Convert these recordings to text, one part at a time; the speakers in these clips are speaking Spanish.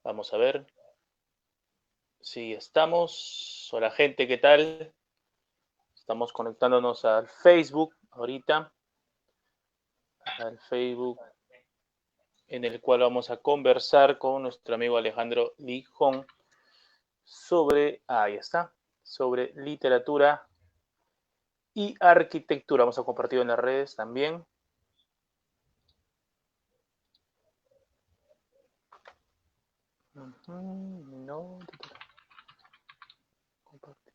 Vamos a ver si estamos. Hola gente, ¿qué tal? Estamos conectándonos al Facebook ahorita, al Facebook en el cual vamos a conversar con nuestro amigo Alejandro Lijón sobre, ahí está, sobre literatura y arquitectura. Vamos a compartir en las redes también. No, compartir.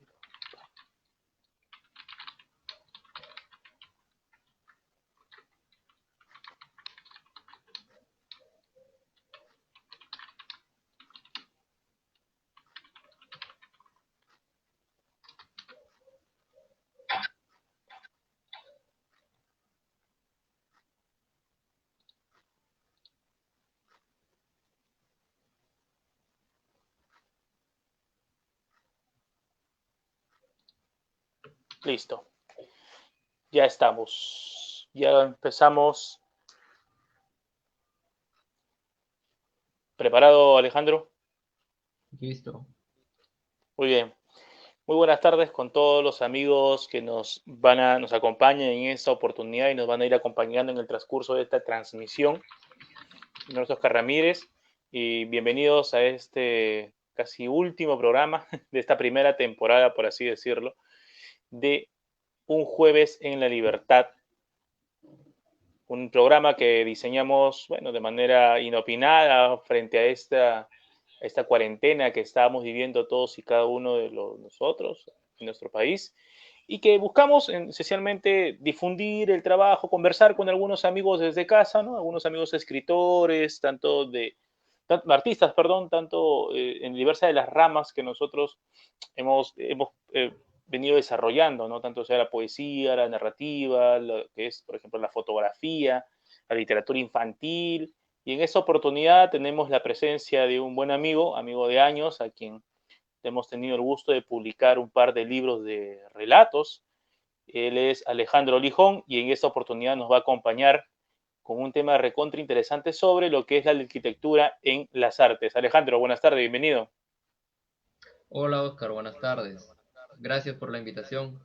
Listo, ya estamos. Ya empezamos. ¿Preparado, Alejandro? Listo. Muy bien. Muy buenas tardes con todos los amigos que nos acompañan en esta oportunidad y nos van a ir acompañando en el transcurso de esta transmisión. Mi nombre es Oscar Ramírez y bienvenidos a este casi último programa de esta primera temporada, por así decirlo, de Un jueves en la libertad, un programa que diseñamos, bueno, de manera inopinada frente a esta cuarentena que estábamos viviendo todos y cada uno de nosotros en nuestro país y que buscamos esencialmente difundir el trabajo, conversar con algunos amigos desde casa, ¿no? Algunos amigos escritores, artistas, perdón, tanto en diversas de las ramas que nosotros hemos venido desarrollando, ¿no? Tanto sea la poesía, la narrativa, lo que es, por ejemplo, la fotografía, la literatura infantil. Y en esta oportunidad tenemos la presencia de un buen amigo, amigo de años, a quien hemos tenido el gusto de publicar un par de libros de relatos. Él es Alejandro Lijón y en esta oportunidad nos va a acompañar con un tema recontra interesante sobre lo que es la arquitectura en las artes. Alejandro, buenas tardes, bienvenido. Hola Oscar, buenas tardes. Gracias por la invitación.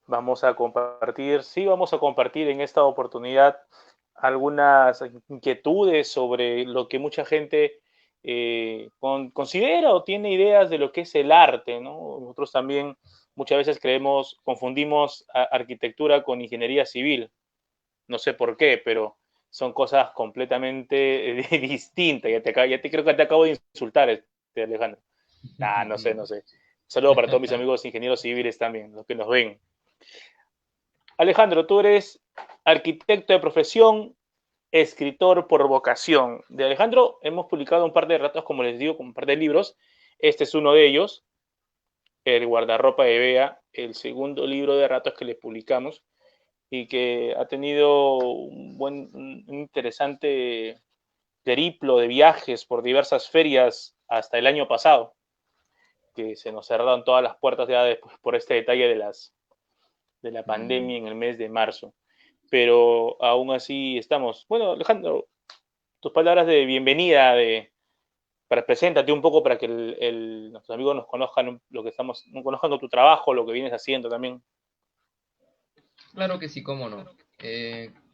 Vamos a compartir, sí, vamos a compartir en esta oportunidad algunas inquietudes sobre lo que mucha gente considera o tiene ideas de lo que es el arte, ¿no? Nosotros también muchas veces confundimos arquitectura con ingeniería civil. No sé por qué, pero son cosas completamente distintas. Creo que te acabo de insultar, Alejandro. No sé, no sé. Un saludo para todos mis amigos ingenieros civiles también, los que nos ven. Alejandro, tú eres arquitecto de profesión, escritor por vocación. De Alejandro hemos publicado un par de relatos, como les digo, con un par de libros. Este es uno de ellos, El guardarropa de Bea, el segundo libro de relatos que le publicamos y que ha tenido un interesante periplo de viajes por diversas ferias hasta el año pasado, que se nos cerraron todas las puertas ya después por este detalle de la Mm, pandemia en el mes de marzo. Pero aún así estamos. Bueno, Alejandro, tus palabras de bienvenida, preséntate un poco para que nuestros amigos nos conozcan lo que estamos, conozcan tu trabajo, lo que vienes haciendo también. claro que sí, cómo no.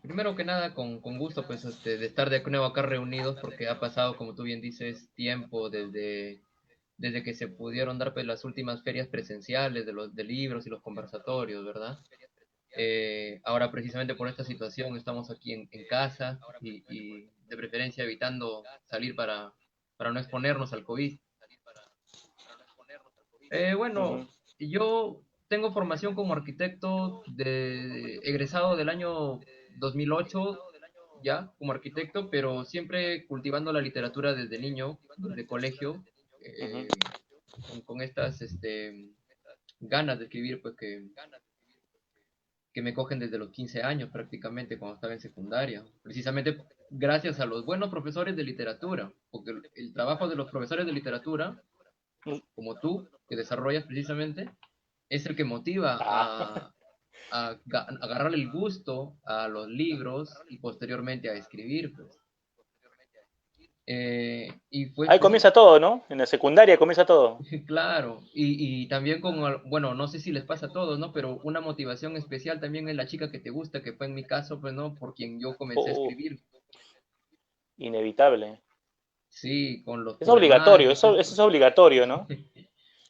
Primero que nada, con gusto pues de estar de nuevo acá reunidos porque ha pasado, como tú bien dices, tiempo desde que se pudieron dar pues las últimas ferias presenciales de los de libros y los conversatorios, ¿verdad? Ahora precisamente por esta situación estamos aquí en casa y de preferencia evitando salir para no exponernos al COVID. Uh -huh. Bueno, yo tengo formación como arquitecto egresado del año 2008 ya como arquitecto, pero siempre cultivando la literatura desde niño, desde colegio, Uh -huh. con estas ganas de escribir pues que me cogen desde los 15 años prácticamente cuando estaba en secundaria, precisamente gracias a los buenos profesores de literatura, porque el trabajo de los profesores de literatura, como tú, que desarrollas precisamente, es el que motiva Ah, a agarrar el gusto a los libros y posteriormente a escribir, pues. Y pues, Ahí pues sí, comienza todo, ¿no? En la secundaria comienza todo. claro, y también con, bueno, no sé si les pasa a todos, ¿no? Pero una motivación especial también es la chica que te gusta, que fue en mi caso, pues, ¿no? Por quien yo comencé a Oh, escribir. inevitable. Sí, con los Es obligatorio, poemarios, eso es obligatorio, ¿no?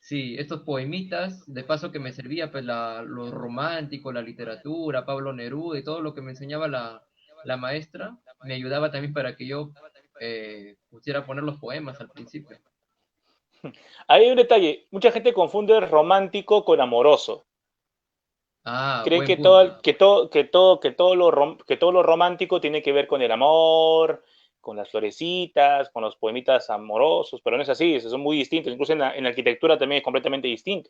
sí, estos poemitas, de paso que me servía, pues, lo romántico, la literatura, Pablo Neruda y todo lo que me enseñaba la maestra, me ayudaba también para que yo pusiera a poner los poemas al principio. Ahí hay un detalle, mucha gente confunde romántico con amoroso. Ah, Cree buen punto. que todo lo romántico tiene que ver con el amor, con las florecitas, con los poemitas amorosos, pero no es así, son muy distintos. Incluso en la arquitectura también es completamente distinto.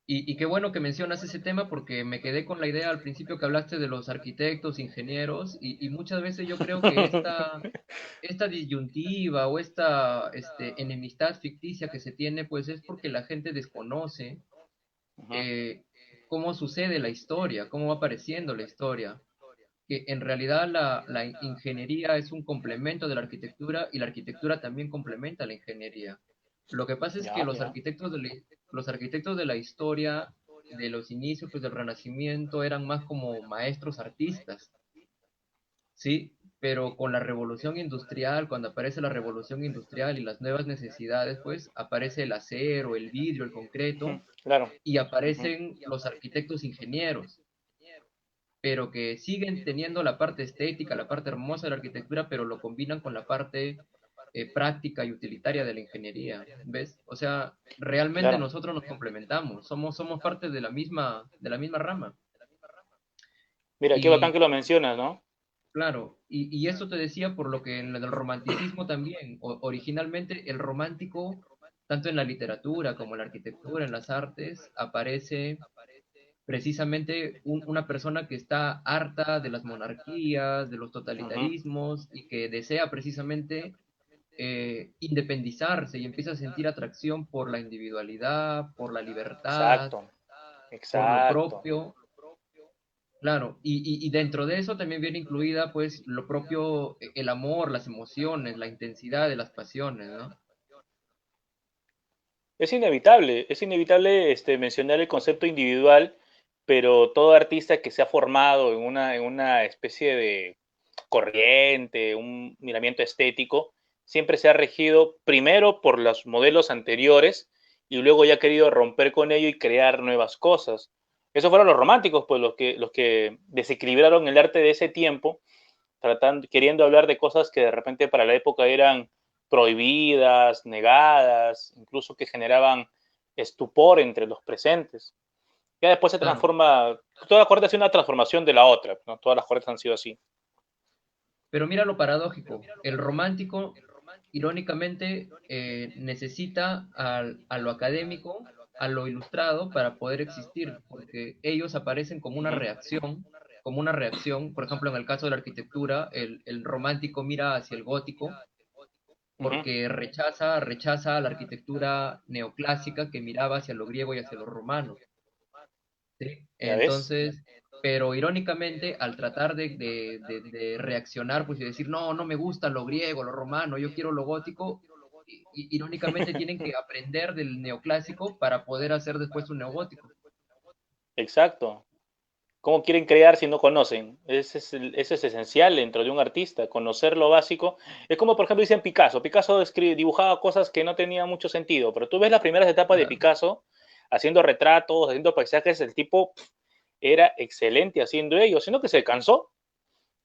Y qué bueno que mencionas ese tema porque me quedé con la idea al principio que hablaste de los arquitectos, ingenieros, y muchas veces yo creo que esta disyuntiva o esta enemistad ficticia que se tiene, pues es porque la gente desconoce Ujú. eh, cómo sucede la historia, cómo va apareciendo la historia. Que en realidad la ingeniería es un complemento de la arquitectura y la arquitectura también complementa la ingeniería. Lo que pasa es que Ya, ya. los arquitectos de la historia de los inicios pues, del Renacimiento eran más como maestros artistas, ¿sí? Pero con la revolución industrial, cuando aparece la revolución industrial y las nuevas necesidades, pues aparece el acero, el vidrio, el Ujú, concreto claro. y Ujú. aparecen los arquitectos ingenieros, pero que siguen teniendo la parte estética, la parte hermosa de la arquitectura, pero lo combinan con la parte práctica y utilitaria de la ingeniería, ¿ves? O sea, realmente Claro. nosotros nos complementamos, somos parte de la misma rama. Mira, qué bacán Y que lo mencionas, ¿no? claro, y eso te decía por lo que en el romanticismo también, originalmente el romántico, tanto en la literatura como en la arquitectura, en las artes, aparece precisamente una persona que está harta de las monarquías, de los Ujú. totalitarismos y que desea precisamente independizarse y empieza a sentir atracción por la individualidad, por la libertad, Exacto, por lo exacto. propio. Claro, y dentro de eso también viene incluida pues lo propio, el amor, las emociones, la intensidad de las pasiones, ¿no? Es inevitable mencionar el concepto individual, pero todo artista que se ha formado en una especie de corriente, un miramiento estético, siempre se ha regido primero por los modelos anteriores y luego ya ha querido romper con ello y crear nuevas cosas. Esos fueron los románticos, pues los que desequilibraron el arte de ese tiempo, tratando, queriendo hablar de cosas que de repente para la época eran prohibidas, negadas, incluso que generaban estupor entre los presentes. Ya después se Claro, transforma, toda la corte ha sido una transformación de la otra, ¿no? Todas las cortes han sido así. pero mira lo paradójico, el romántico, irónicamente, necesita a lo académico, a lo ilustrado para poder existir, porque ellos aparecen Ujú, como una reacción, por ejemplo, en el caso de la arquitectura, el romántico mira hacia el gótico ujú. porque rechaza la arquitectura neoclásica que miraba hacia lo griego y hacia lo romano. ¿Sí? ¿Ya ves? Entonces, pero irónicamente, al tratar de reaccionar, pues y decir, no, no me gusta lo griego, lo romano, yo quiero lo gótico, irónicamente tienen que aprender del neoclásico para poder hacer después un neogótico. Exacto. ¿Cómo quieren crear si no conocen? Eso es esencial dentro de un artista, conocer lo básico. Es como, por ejemplo, dicen Picasso. Picasso dibujaba cosas que no tenían mucho sentido, pero tú ves las primeras etapas de Claro. Picasso, haciendo retratos, haciendo paisajes, el tipo era excelente haciendo ello, sino que se cansó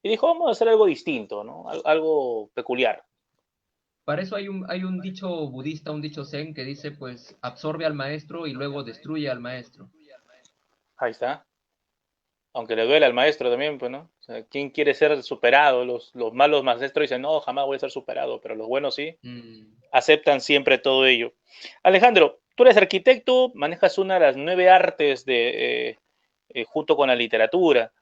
y dijo, vamos a hacer algo distinto, ¿no? Algo peculiar. Para eso hay un dicho budista, un dicho zen que dice, pues, absorbe al maestro y luego destruye al maestro. Ahí está. Aunque le duele al maestro también, pues, ¿no? O sea, ¿quién quiere ser superado? Los malos maestros dicen, no, jamás voy a ser superado, pero los buenos sí, Mm, aceptan siempre todo ello. Alejandro, tú eres arquitecto, manejas una de las 9 artes junto con la literatura,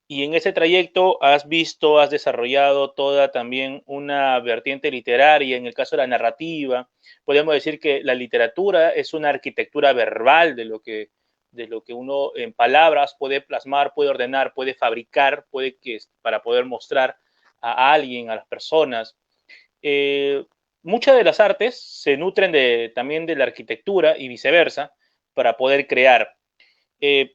y en ese trayecto has visto, has desarrollado toda también una vertiente literaria, en el caso de la narrativa. Podemos decir que la literatura es una arquitectura verbal de lo que uno en palabras puede plasmar, puede ordenar, puede fabricar, para poder mostrar a alguien, a las personas. eh, muchas de las artes se nutren también de la arquitectura y viceversa para poder crear. Eh,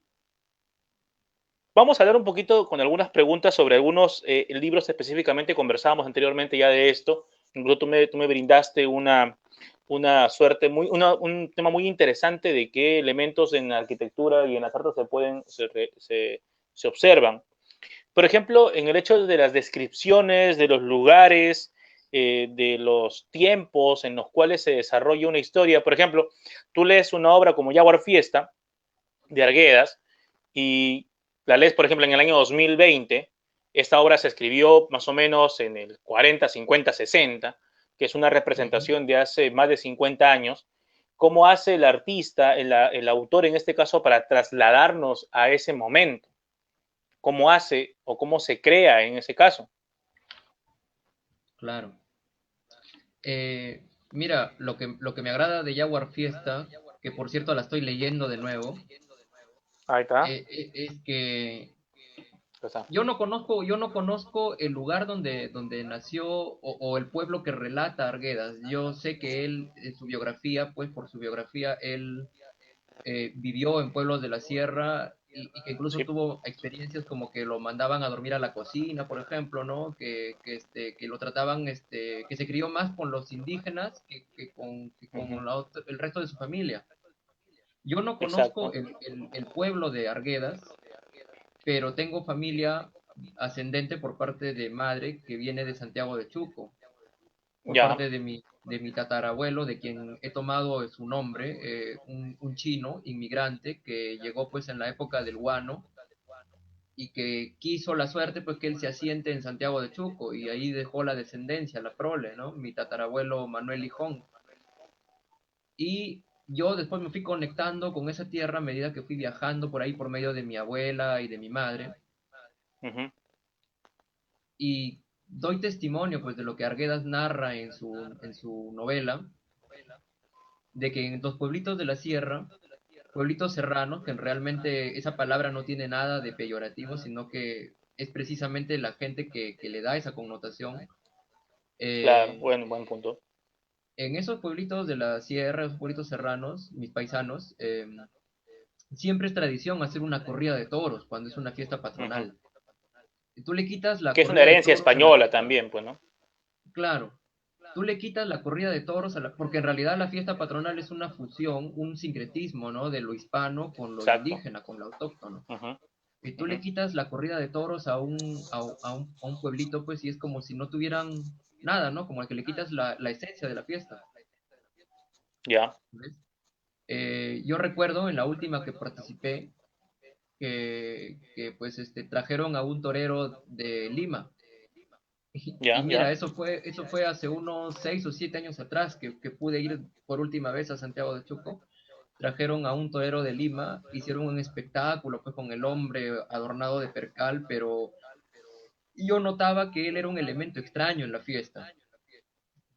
Vamos a hablar un poquito con algunas preguntas sobre algunos libros específicamente. Conversábamos anteriormente ya de esto. Incluso tú me brindaste una suerte, un tema muy interesante de qué elementos en la arquitectura y en las artes se observan. Por ejemplo, en el hecho de las descripciones de los lugares, de los tiempos en los cuales se desarrolla una historia. Por ejemplo, tú lees una obra como Jaguar Fiesta de Arguedas y la lees, por ejemplo, en el año 2020. Esta obra se escribió más o menos en el 40, 50, 60, que es una Ujú. representación de hace más de 50 años. ¿Cómo hace el artista, el autor en este caso, para trasladarnos a ese momento? ¿Cómo hace o cómo se crea en ese caso? Claro. Mira, lo que me agrada de Jaguar Fiesta, que por cierto la estoy leyendo de nuevo, Ahí está. es que Ahí está. yo no conozco el lugar donde nació o el pueblo que relata Arguedas. Yo sé que él, en su biografía, pues por su biografía, él vivió en pueblos de la sierra y que incluso Sí. tuvo experiencias como que lo mandaban a dormir a la cocina, por ejemplo, ¿no? Que lo trataban, que se crió más con los indígenas que con Ujú. el resto de su familia. Yo no conozco Exacto. el pueblo de Arguedas, pero tengo familia ascendente por parte de madre que viene de Santiago de Chuco, por Ya. parte de mi tatarabuelo, de quien he tomado su nombre, un chino inmigrante que llegó pues en la época del guano y que quiso la suerte pues que él se asiente en Santiago de Chuco y ahí dejó la descendencia, la prole, ¿no? Mi tatarabuelo Manuel Lijón. Y yo después me fui conectando con esa tierra a medida que fui viajando por ahí por medio de mi abuela y de mi madre Ujú. y doy testimonio pues de lo que Arguedas narra en su novela, de que en los pueblitos de la sierra, pueblitos serranos, que realmente esa palabra no tiene nada de peyorativo, sino que es precisamente la gente que le da esa connotación. Claro. eh, Bueno, buen punto. en esos pueblitos de la sierra, esos pueblitos serranos, mis paisanos, siempre es tradición hacer una corrida de toros cuando es una fiesta Ujú. patronal. Y tú le quitas la Que es una corrida de herencia toros a la española fiesta, también, pues, ¿no? claro, tú le quitas la corrida de toros porque en realidad la fiesta patronal es una fusión, un sincretismo, ¿no? De lo hispano con lo Exacto. indígena, con lo autóctono. Ujú. Y tú le Ujú. quitas la corrida de toros a un pueblito, pues, y es como si no tuvieran nada, ¿no? Como el que le quitas la esencia de la fiesta, Ya. ¿ves? Yo recuerdo en la última que participé que pues, trajeron a un torero de Lima. Y Ya. mira, Ya. eso fue hace unos 6 o 7 años atrás que pude ir por última vez a Santiago de Chuco. Trajeron a un torero de Lima, hicieron un espectáculo pues con el hombre adornado de percal, pero yo notaba que él era un elemento extraño en la fiesta.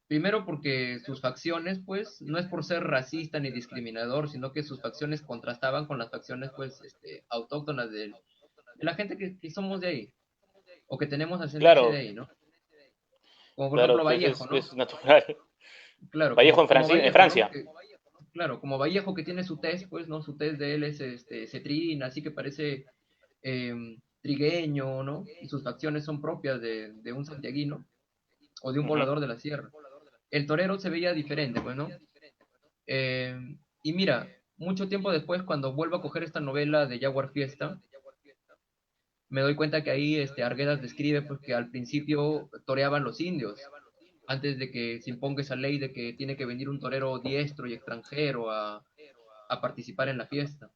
Primero porque sus facciones, pues, no es por ser racista ni discriminador, sino que sus facciones contrastaban con las facciones, pues, autóctonas de la gente que somos de ahí, o que tenemos ascendencia de Claro. ahí, ¿no? Como por ejemplo Claro, pues Vallejo, ¿no? es natural. Claro, Vallejo como En Vallejo, ¿no? Francia. Claro, como Vallejo que tiene su tez, pues, ¿no? Su tez de él es cetrina, así que parece trigueño, ¿no? Y sus facciones son propias de un santiaguino o de un Ujú. poblador de la sierra. El torero se veía diferente, pues, ¿no? Eh, y mira, mucho tiempo después, cuando vuelvo a coger esta novela de Jaguar Fiesta, me doy cuenta que ahí Arguedas describe pues, que al principio toreaban los indios, antes de que se imponga esa ley de que tiene que venir un torero diestro y extranjero a participar en la fiesta.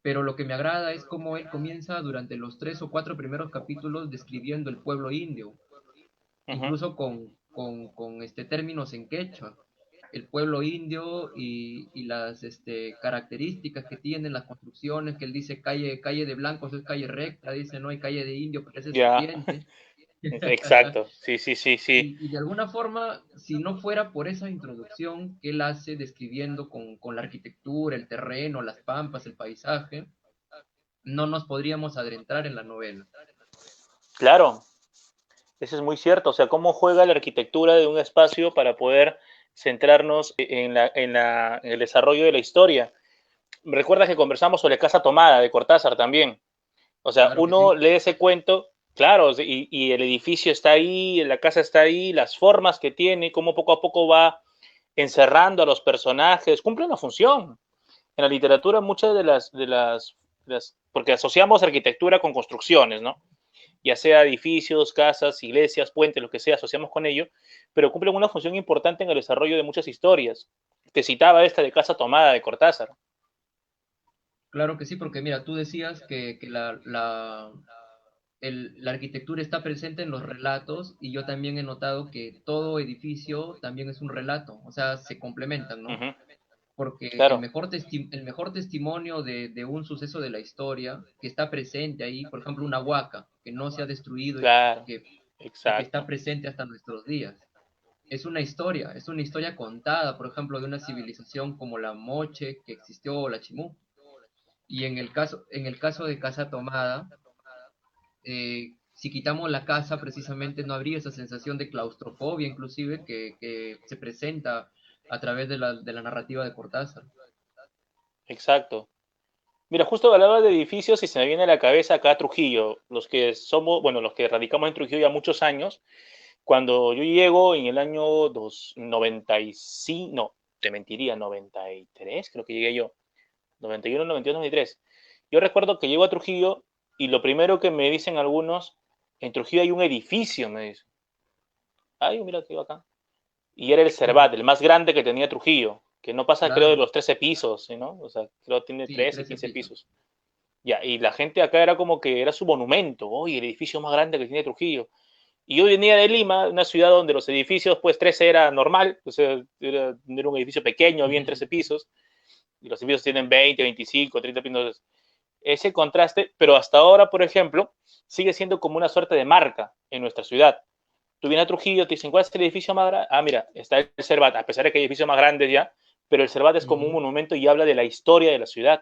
Pero lo que me agrada es cómo él comienza durante los 3 o 4 primeros capítulos describiendo el pueblo indio, Ujú. incluso con términos en quechua, el pueblo indio y las características que tienen las construcciones, que él dice calle de blancos es calle recta, dice no hay calle de indio, parece Ya. serpiente. Exacto. Sí, sí, sí, sí. Y de alguna forma, si no fuera por esa introducción que él hace describiendo con la arquitectura, el terreno, las pampas, el paisaje, no nos podríamos adentrar en la novela. Claro. Eso es muy cierto, o sea, cómo juega la arquitectura de un espacio para poder centrarnos en el desarrollo de la historia. Recuerda que conversamos sobre Casa Tomada de Cortázar también. O sea, Claro que uno sí. lee ese cuento, claro, y el edificio está ahí, la casa está ahí, las formas que tiene, cómo poco a poco va encerrando a los personajes, cumple una función. En la literatura muchas porque asociamos arquitectura con construcciones, ¿no? Ya sea edificios, casas, iglesias, puentes, lo que sea, asociamos con ello, pero cumplen una función importante en el desarrollo de muchas historias. Te citaba esta de Casa Tomada de Cortázar. Claro que sí, porque mira, tú decías que la arquitectura está presente en los relatos y yo también he notado que todo edificio también es un relato, o sea, se complementan, Uh ¿no? -huh, Porque claro, el mejor testimonio de un suceso de la historia que está presente ahí, por ejemplo, una huaca que no se ha destruido claro, que, y que está exacto. presente hasta nuestros días. Es una historia contada, por ejemplo, de una civilización como la Moche que existió o la Chimú. Y en el caso de Casa Tomada, si quitamos la casa, precisamente no habría esa sensación de claustrofobia, inclusive, que se presenta a través de la narrativa de Cortázar. Exacto. Mira, justo hablaba de edificios y se me viene a la cabeza acá Trujillo. Los que somos, bueno, los que radicamos en Trujillo ya muchos años, cuando yo llego en el año 95, no, te mentiría, 93, creo que llegué yo, 91, 92, 93. Yo recuerdo que llego a Trujillo y lo primero que me dicen algunos, en Trujillo hay un edificio, me dicen. Ay, mira qué bacán. Y era el Mm, Cervat, el más grande que tenía Trujillo, que no pasa, creo, de claro, los 13 pisos, ¿no? O sea, creo que tiene sí, 13, 13 15 pisos. pisos. Ya, y la gente acá era como que era su monumento, oye, el edificio más grande que tiene Trujillo. Y yo venía de Lima, una ciudad donde los edificios, pues 13 era normal, o sea, era un edificio pequeño, bien 13 pisos, y los edificios tienen 20, 25, 30 pisos. Ese contraste, pero hasta ahora, por ejemplo, sigue siendo como una suerte de marca en nuestra ciudad. Tú vienes a Trujillo, te dicen, ¿cuál es el edificio más grande? Ah, mira, está el Cervat, a pesar de que hay edificios más grandes ya, pero el Cervat es como un Ujú. monumento y habla de la historia de la ciudad.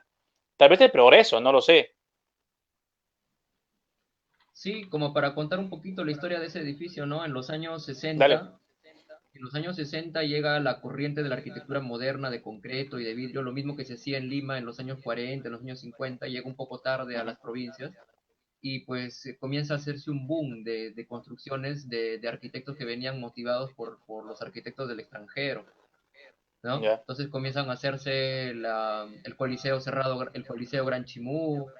Tal vez de progreso, no lo sé. Sí, como para contar un poquito la historia de ese edificio, ¿no? Dale. En los años 60 llega la corriente de la arquitectura moderna de concreto y de vidrio, lo mismo que se hacía en Lima en los años 40, en los años 50, llega un poco tarde Uh a -huh, las provincias y pues comienza a hacerse un boom de construcciones de arquitectos que venían motivados por los arquitectos del extranjero, ¿no? ya. Entonces comienzan a hacerse el Coliseo Cerrado, el Coliseo Gran Chimú, Uh -huh,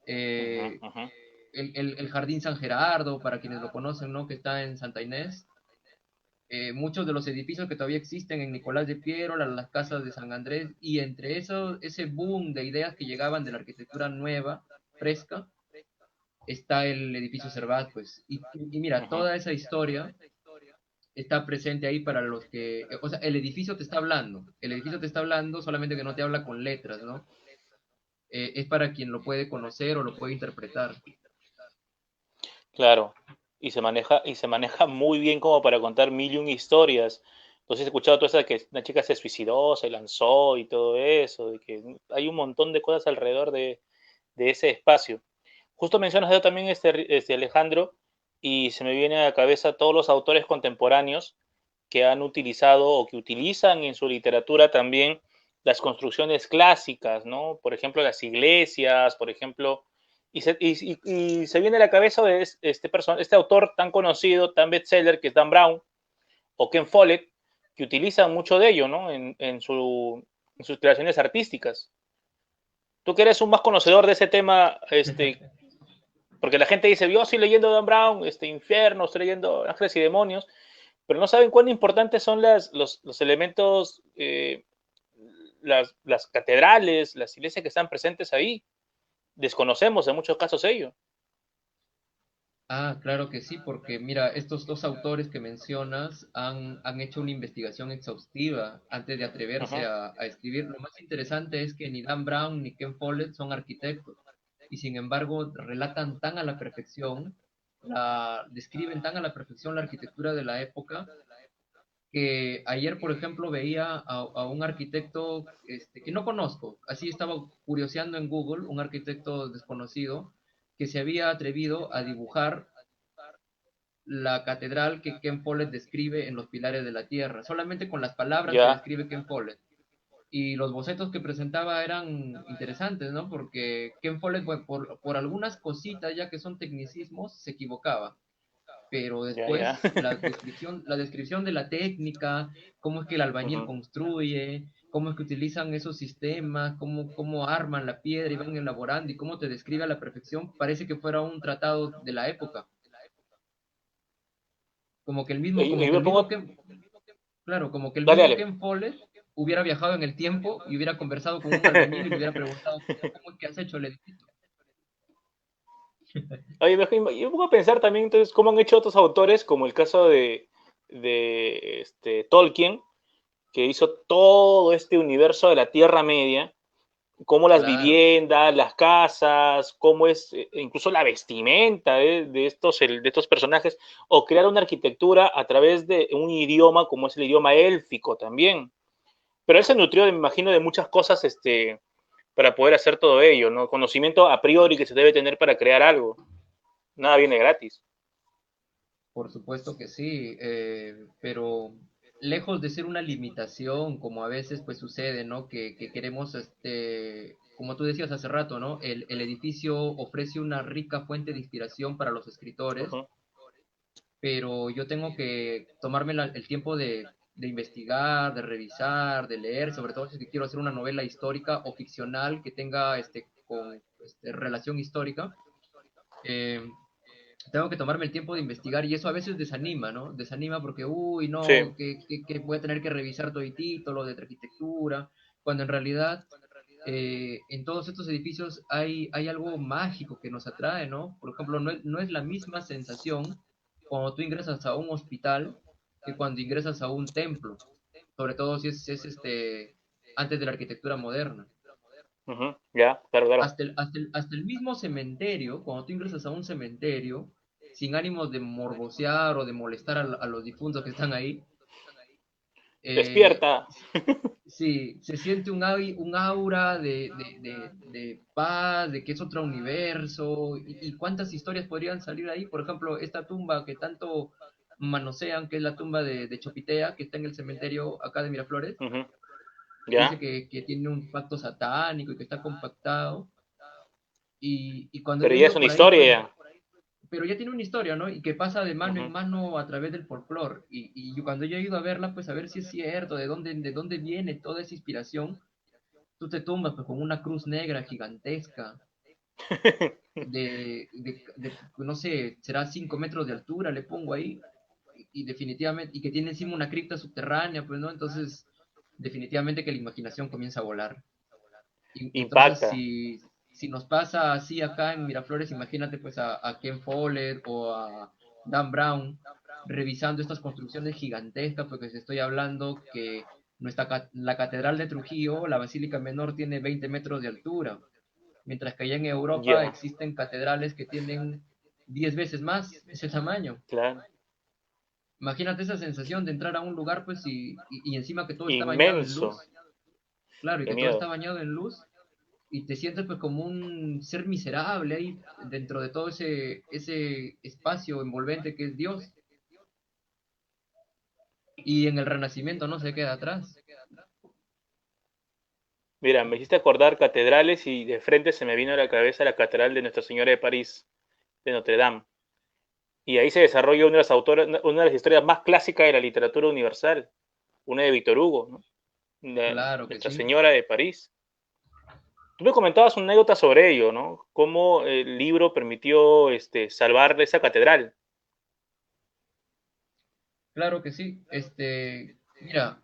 eh, uh -huh. el Jardín San Gerardo, para quienes lo conocen, ¿no? Que está en Santa Inés. Muchos de los edificios que todavía existen en Nicolás de Piero, las casas de San Andrés, y entre eso, ese boom de ideas que llegaban de la arquitectura nueva, fresca, está el edificio Servat, pues. Y Uh mira, -huh. toda esa historia está presente ahí para los que, o sea, el edificio te está hablando, solamente que no te habla con letras, ¿no? Es para quien lo puede conocer o lo puede interpretar. Claro. Y se maneja muy bien como para contar mil y un historias. Entonces he escuchado toda esa que una chica se suicidó, se lanzó y todo eso, de que hay un montón de cosas alrededor de ese espacio. Justo mencionas eso también, Alejandro, y se me viene a la cabeza todos los autores contemporáneos que han utilizado o que utilizan en su literatura también las construcciones clásicas, ¿no? Por ejemplo, las iglesias, por ejemplo, y se viene a la cabeza de este autor tan conocido, tan bestseller, que es Dan Brown o Ken Follett, que utilizan mucho de ello, ¿no? En sus creaciones artísticas. Tú que eres un más conocedor de ese tema, porque la gente dice, yo estoy leyendo Dan Brown, Infierno, estoy leyendo Ángeles y Demonios, pero no saben cuán importantes son los elementos, las catedrales, las iglesias que están presentes ahí. Desconocemos en muchos casos ello. Ah, claro que sí, porque mira, estos dos autores que mencionas han hecho una investigación exhaustiva antes de Uh atreverse -huh, a escribir. Lo más interesante es que ni Dan Brown ni Ken Follett son arquitectos y sin embargo relatan tan a la perfección, describen tan a la perfección la arquitectura de la época que ayer, por ejemplo, veía a un arquitecto que no conozco, así estaba curioseando en Google, un arquitecto desconocido que se había atrevido a dibujar la catedral que Ken Follett describe en Los Pilares de la Tierra. Solamente con las palabras que Ya. describe Ken Follett. Y los bocetos que presentaba eran interesantes, ¿no? Porque Ken Follett, pues, por algunas cositas, ya que son tecnicismos, se equivocaba. Pero Ya, ya. después la descripción de la técnica, cómo es que el albañil Ujú. construye, cómo es que utilizan esos sistemas, cómo arman la piedra y van elaborando y cómo te describe a la perfección, parece que fuera un tratado de la época. Y me pongo. Claro, como que el Dale, mismo dale. Ken Follett hubiera viajado en el tiempo y hubiera conversado con un albañil y le hubiera preguntado, ¿cómo es que has hecho el edificio? Oye, yo me pongo a pensar también entonces cómo han hecho otros autores, como el caso de Tolkien, que hizo todo este universo de la Tierra Media, cómo las Claro, viviendas, las casas, cómo es incluso la vestimenta de estos personajes, o crear una arquitectura a través de un idioma como es el idioma élfico también. Pero él se nutrió, me imagino, de muchas cosas para poder hacer todo ello, ¿no? Conocimiento a priori que se debe tener para crear algo. Nada viene gratis. por supuesto que sí, pero lejos de ser una limitación, como a veces pues sucede, ¿no? Que queremos, como tú decías hace rato, ¿no? El edificio ofrece una rica fuente de inspiración para los Uh escritores, -huh. pero yo tengo que tomarme el tiempo de investigar, de revisar, de leer, sobre todo si quiero hacer una novela histórica o ficcional que tenga relación histórica. Eh, Tengo que tomarme el tiempo de investigar y eso a veces desanima, ¿no? Desanima porque, uy, Sí. no, que voy a tener que revisar todo lo de arquitectura, cuando en realidad en todos estos edificios hay algo mágico que nos atrae, ¿no? Por ejemplo, no es la misma sensación cuando tú ingresas a un hospital que cuando ingresas a un templo, sobre todo si antes de la arquitectura moderna. Uh -huh. Ya, claro, claro. Hasta el mismo cementerio, cuando tú ingresas a un cementerio, sin ánimos de morbosear o de molestar a los difuntos que están ahí, eh, Despierta. sí, se siente un aura de paz, de que es otro universo, y cuántas historias podrían salir ahí. Por ejemplo, esta tumba que tanto manosean, que es la tumba de Chopitea, que está en el cementerio acá de Miraflores, Uh -huh. que dice Ya. que tiene un pacto satánico y que está compactado. Y cuando Pero yo he ya es ido una por ahí, pues, historia. pero ya tiene una historia, ¿no? Y que pasa de Uh mano en -huh. mano a través del folclore. Cuando yo he ido a verla, pues a ver si es cierto, de dónde viene toda esa inspiración, tú te tumbas pues, con una cruz negra gigantesca, no sé, será 5 metros de altura, le pongo ahí, y definitivamente, y que tiene encima una cripta subterránea, pues, ¿no? Entonces, definitivamente que la imaginación comienza a volar. Y entonces, Impacta. si nos pasa así acá en Miraflores, imagínate pues a Ken Follett o a Dan Brown revisando estas construcciones gigantescas, porque se estoy hablando que la Catedral de Trujillo, la Basílica Menor, tiene 20 metros de altura, mientras que allá en Europa Ya. existen catedrales que tienen 10 veces más ese tamaño. Claro. Imagínate esa sensación de entrar a un lugar, pues, y encima que todo está bañado en Inmenso. luz, claro, y Qué que todo miedo. está bañado en luz, y te sientes pues como un ser miserable ahí dentro de todo ese espacio envolvente que es Dios. Y en el Renacimiento no se queda atrás. Mira, me hiciste acordar catedrales y de frente se me vino a la cabeza la Catedral de Nuestra Señora de París, de Notre Dame. Y ahí se desarrolla una de las historias más clásicas de la literatura universal, una de Víctor Hugo, ¿no? Claro que Nuestra sí. Señora de París. Tú me comentabas una anécdota sobre ello, ¿no? Cómo el libro permitió salvar esa catedral. Claro que sí. Mira,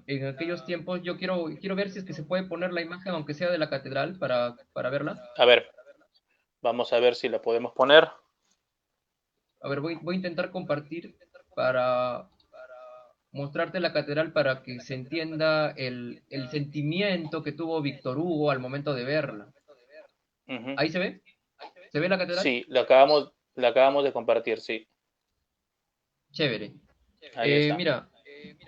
en aquellos tiempos yo quiero ver si es que se puede poner la imagen, aunque sea de la catedral, para verla. A ver, vamos a ver si la podemos poner. A ver, voy a intentar compartir para mostrarte la catedral para que se entienda el sentimiento que tuvo Víctor Hugo al momento de verla. Ujú. ¿Ahí se ve? ¿Se ve la catedral? Sí, la acabamos de compartir, sí. Chévere. Ahí está. Mira,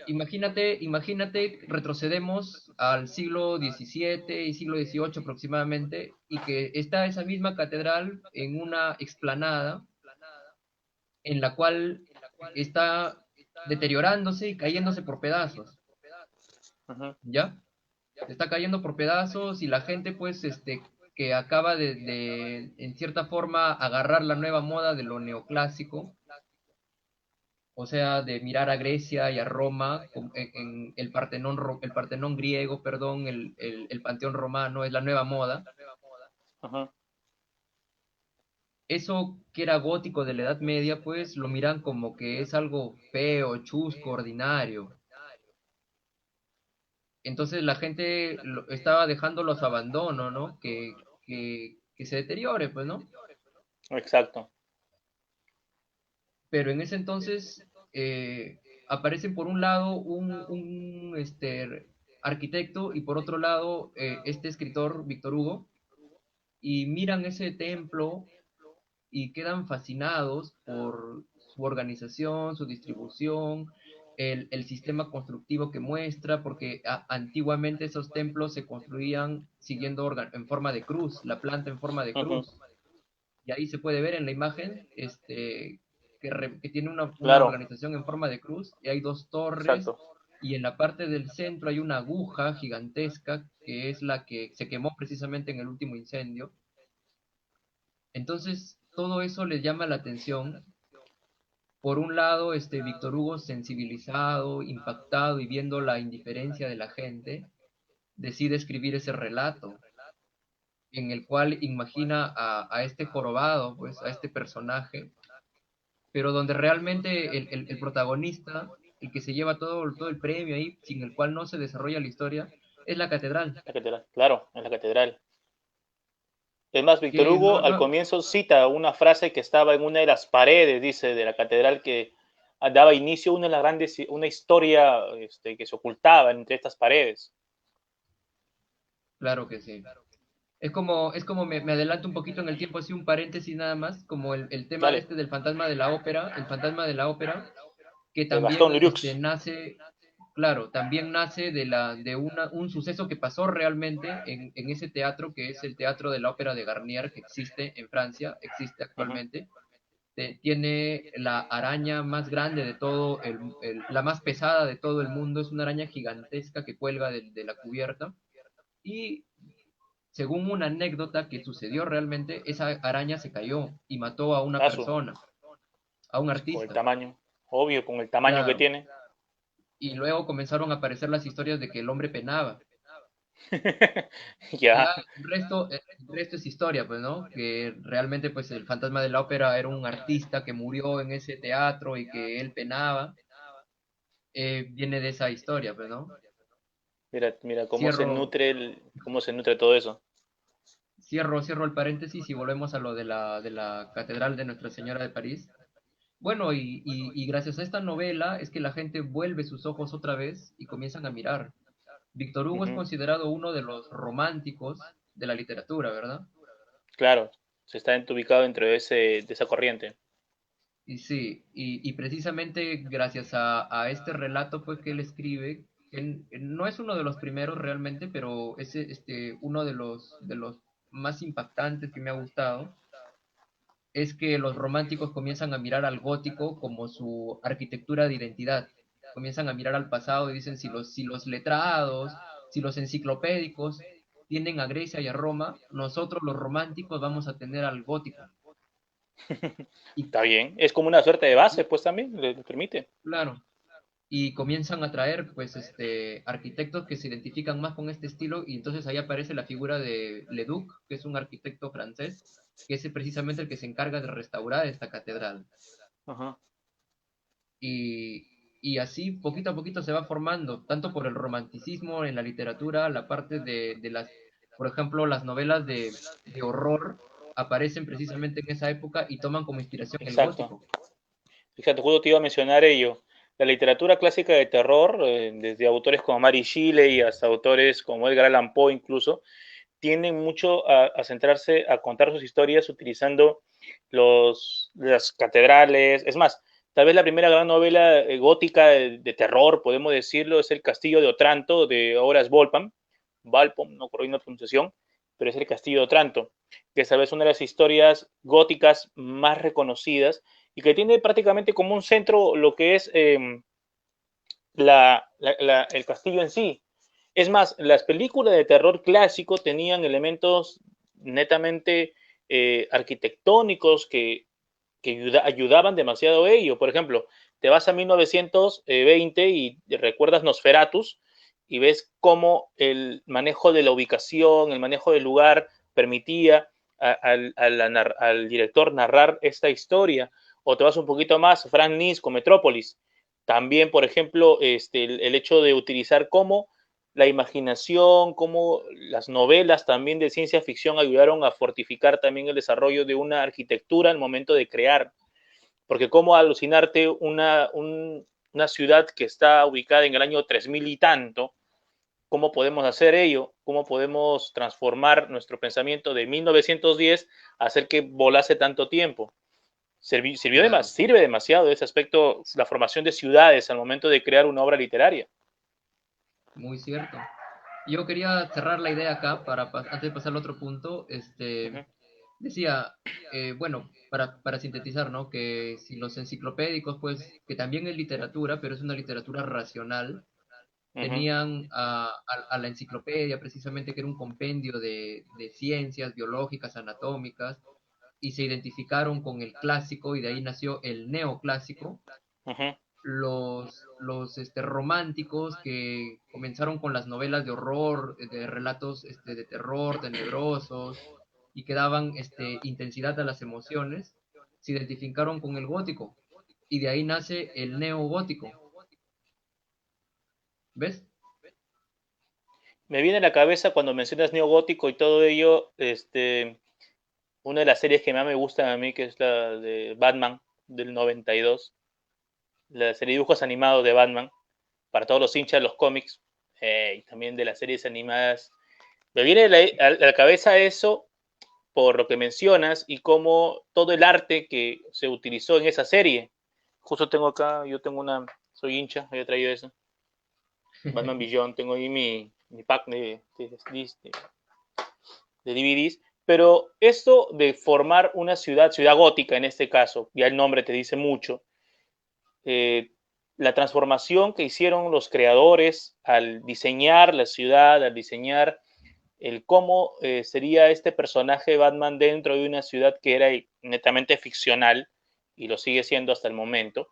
imagínate, retrocedemos al siglo XVII y siglo XVIII aproximadamente, y que está esa misma catedral en una explanada en la cual está deteriorándose y cayéndose por pedazos, Ujú. ¿ya? Está cayendo por pedazos y la gente, pues, que acaba en cierta forma, agarrar la nueva moda de lo neoclásico, o sea, de mirar a Grecia y a Roma, en el Partenón griego, perdón, el Panteón romano, es la nueva moda. Ujú. Eso que era gótico de la Edad Media, pues lo miran como que es algo feo, chusco, ordinario. Entonces la gente estaba dejando los abandono, ¿no? Que se deteriore, pues, ¿no? Exacto. Pero en ese entonces aparece por un lado arquitecto y por otro lado este escritor, Víctor Hugo, y miran ese templo y quedan fascinados por su organización, su distribución, el sistema constructivo que muestra, porque antiguamente esos templos se construían siguiendo en forma de cruz, la planta en forma de Ujú. cruz. Y ahí se puede ver en la imagen que tiene una Claro, organización en forma de cruz y hay dos torres exacto. y en la parte del centro hay una aguja gigantesca que es la que se quemó precisamente en el último incendio. Entonces, todo eso les llama la atención. Por un lado, Víctor Hugo, sensibilizado, impactado y viendo la indiferencia de la gente, decide escribir ese relato en el cual imagina a este jorobado, pues a este personaje, pero donde realmente el protagonista, el que se lleva todo el premio ahí, sin el cual no se desarrolla la historia, es la catedral, La catedral, claro, en la catedral. Es más, Víctor que Hugo al comienzo cita una frase que estaba en una de las paredes, dice, de la catedral que daba inicio a una de las grandes, una historia que se ocultaba entre estas paredes. claro que sí. Es como me adelanto un poquito en el tiempo, así un paréntesis nada más, como el tema Dale, este del fantasma de la ópera, el fantasma de la ópera, que de Gastón también Luriux. nace, claro, también nace un suceso que pasó realmente en ese teatro, que es el Teatro de la Ópera de Garnier, que existe en Francia, existe Ujú. actualmente. Tiene la araña más grande de todo, la más pesada de todo el mundo, es una araña gigantesca que cuelga de la cubierta. Y según una anécdota que sucedió realmente, esa araña se cayó y mató a una Asu, persona, a un por el artista. tamaño, obvio, con el tamaño que Claro. tiene. Y luego comenzaron a aparecer las historias de que el hombre penaba. Ya Ya, el resto es historia, pues, ¿no? Que realmente, pues, el fantasma de la ópera era un artista que murió en ese teatro y que él penaba. Viene de esa historia, pues, ¿no? mira, mira Cierro, cómo se nutre todo eso. cierro el paréntesis y volvemos a lo de la Catedral de Nuestra Señora de París. Bueno, y gracias a esta novela es que la gente vuelve sus ojos otra vez y comienzan a mirar. Víctor Hugo es Ujú. considerado uno de los románticos de la literatura, ¿verdad? Claro, se está ubicado dentro de, de esa corriente. Y sí, y precisamente gracias a este relato pues que él escribe, que no es uno de los primeros realmente, pero es uno de los más impactantes que me ha gustado, es que los románticos comienzan a mirar al gótico como su arquitectura de identidad. Comienzan a mirar al pasado y dicen si los letrados, si los enciclopédicos tienen a Grecia y a Roma, nosotros los románticos vamos a tener al gótico. Y Está bien, es como una suerte de base, pues también, le permite. claro, y comienzan a traer pues arquitectos que se identifican más con este estilo y entonces ahí aparece la figura de Leduc, que es un arquitecto francés, que es precisamente el que se encarga de restaurar esta catedral. Ajá. Y así poquito a poquito se va formando, tanto por el romanticismo en la literatura, la parte por ejemplo, las novelas de horror aparecen precisamente en esa época y toman como inspiración el Exacto. gótico. Fíjate, justo te iba a mencionar ello. La literatura clásica de terror, desde autores como Mary Shelley hasta autores como Edgar Allan Poe incluso, tienden mucho a centrarse a contar sus historias utilizando las catedrales. Es más, tal vez la primera gran novela gótica de terror, podemos decirlo, es El Castillo de Otranto de Horace Walpole, no por una pronunciación, pero es El Castillo de Otranto, que es tal vez una de las historias góticas más reconocidas y que tiene prácticamente como un centro lo que es el castillo en sí. Es más, las películas de terror clásico tenían elementos netamente arquitectónicos que ayudaban demasiado a ello. Por ejemplo, te vas a 1920 y recuerdas Nosferatus y ves cómo el manejo de la ubicación, el manejo del lugar permitía al director narrar esta historia. O te vas un poquito más, Frank Nis con Metrópolis. También, por ejemplo, el hecho de utilizar cómo la imaginación, cómo las novelas también de ciencia ficción ayudaron a fortificar también el desarrollo de una arquitectura al momento de crear. Porque cómo alucinarte una ciudad que está ubicada en el año 3000 y tanto, cómo podemos hacer ello, cómo podemos transformar nuestro pensamiento de 1910 a hacer que volase tanto tiempo. Claro, Sirve demasiado de ese aspecto la formación de ciudades al momento de crear una obra literaria. muy cierto. Yo quería cerrar la idea acá para antes de pasar al otro punto, Uh -huh, decía, bueno, para sintetizar, ¿no? Que si los enciclopédicos, pues, que también es literatura, pero es una literatura racional, uh -huh. tenían a la enciclopedia precisamente que era un compendio de ciencias biológicas, anatómicas, y se identificaron con el clásico y de ahí nació el neoclásico. Uh -huh. Los románticos que comenzaron con las novelas de horror, de relatos de terror, tenebrosos, y que daban intensidad a las emociones, se identificaron con el gótico. Y de ahí nace el neogótico. ¿Ves? Me viene a la cabeza cuando mencionas neogótico y todo ello, una de las series que más me gusta a mí, que es la de Batman del 92, la serie de dibujos animados de Batman, para todos los hinchas de los cómics, y también de las series animadas. Me viene a la cabeza eso por lo que mencionas y cómo todo el arte que se utilizó en esa serie. Justo tengo acá, yo tengo soy hincha, había traído eso. Batman Beyond, tengo ahí mi pack de DVDs, pero esto de formar una ciudad gótica en este caso, ya el nombre te dice mucho, eh, la transformación que hicieron los creadores al diseñar la ciudad, al diseñar el cómo sería este personaje de Batman dentro de una ciudad que era netamente ficcional y lo sigue siendo hasta el momento,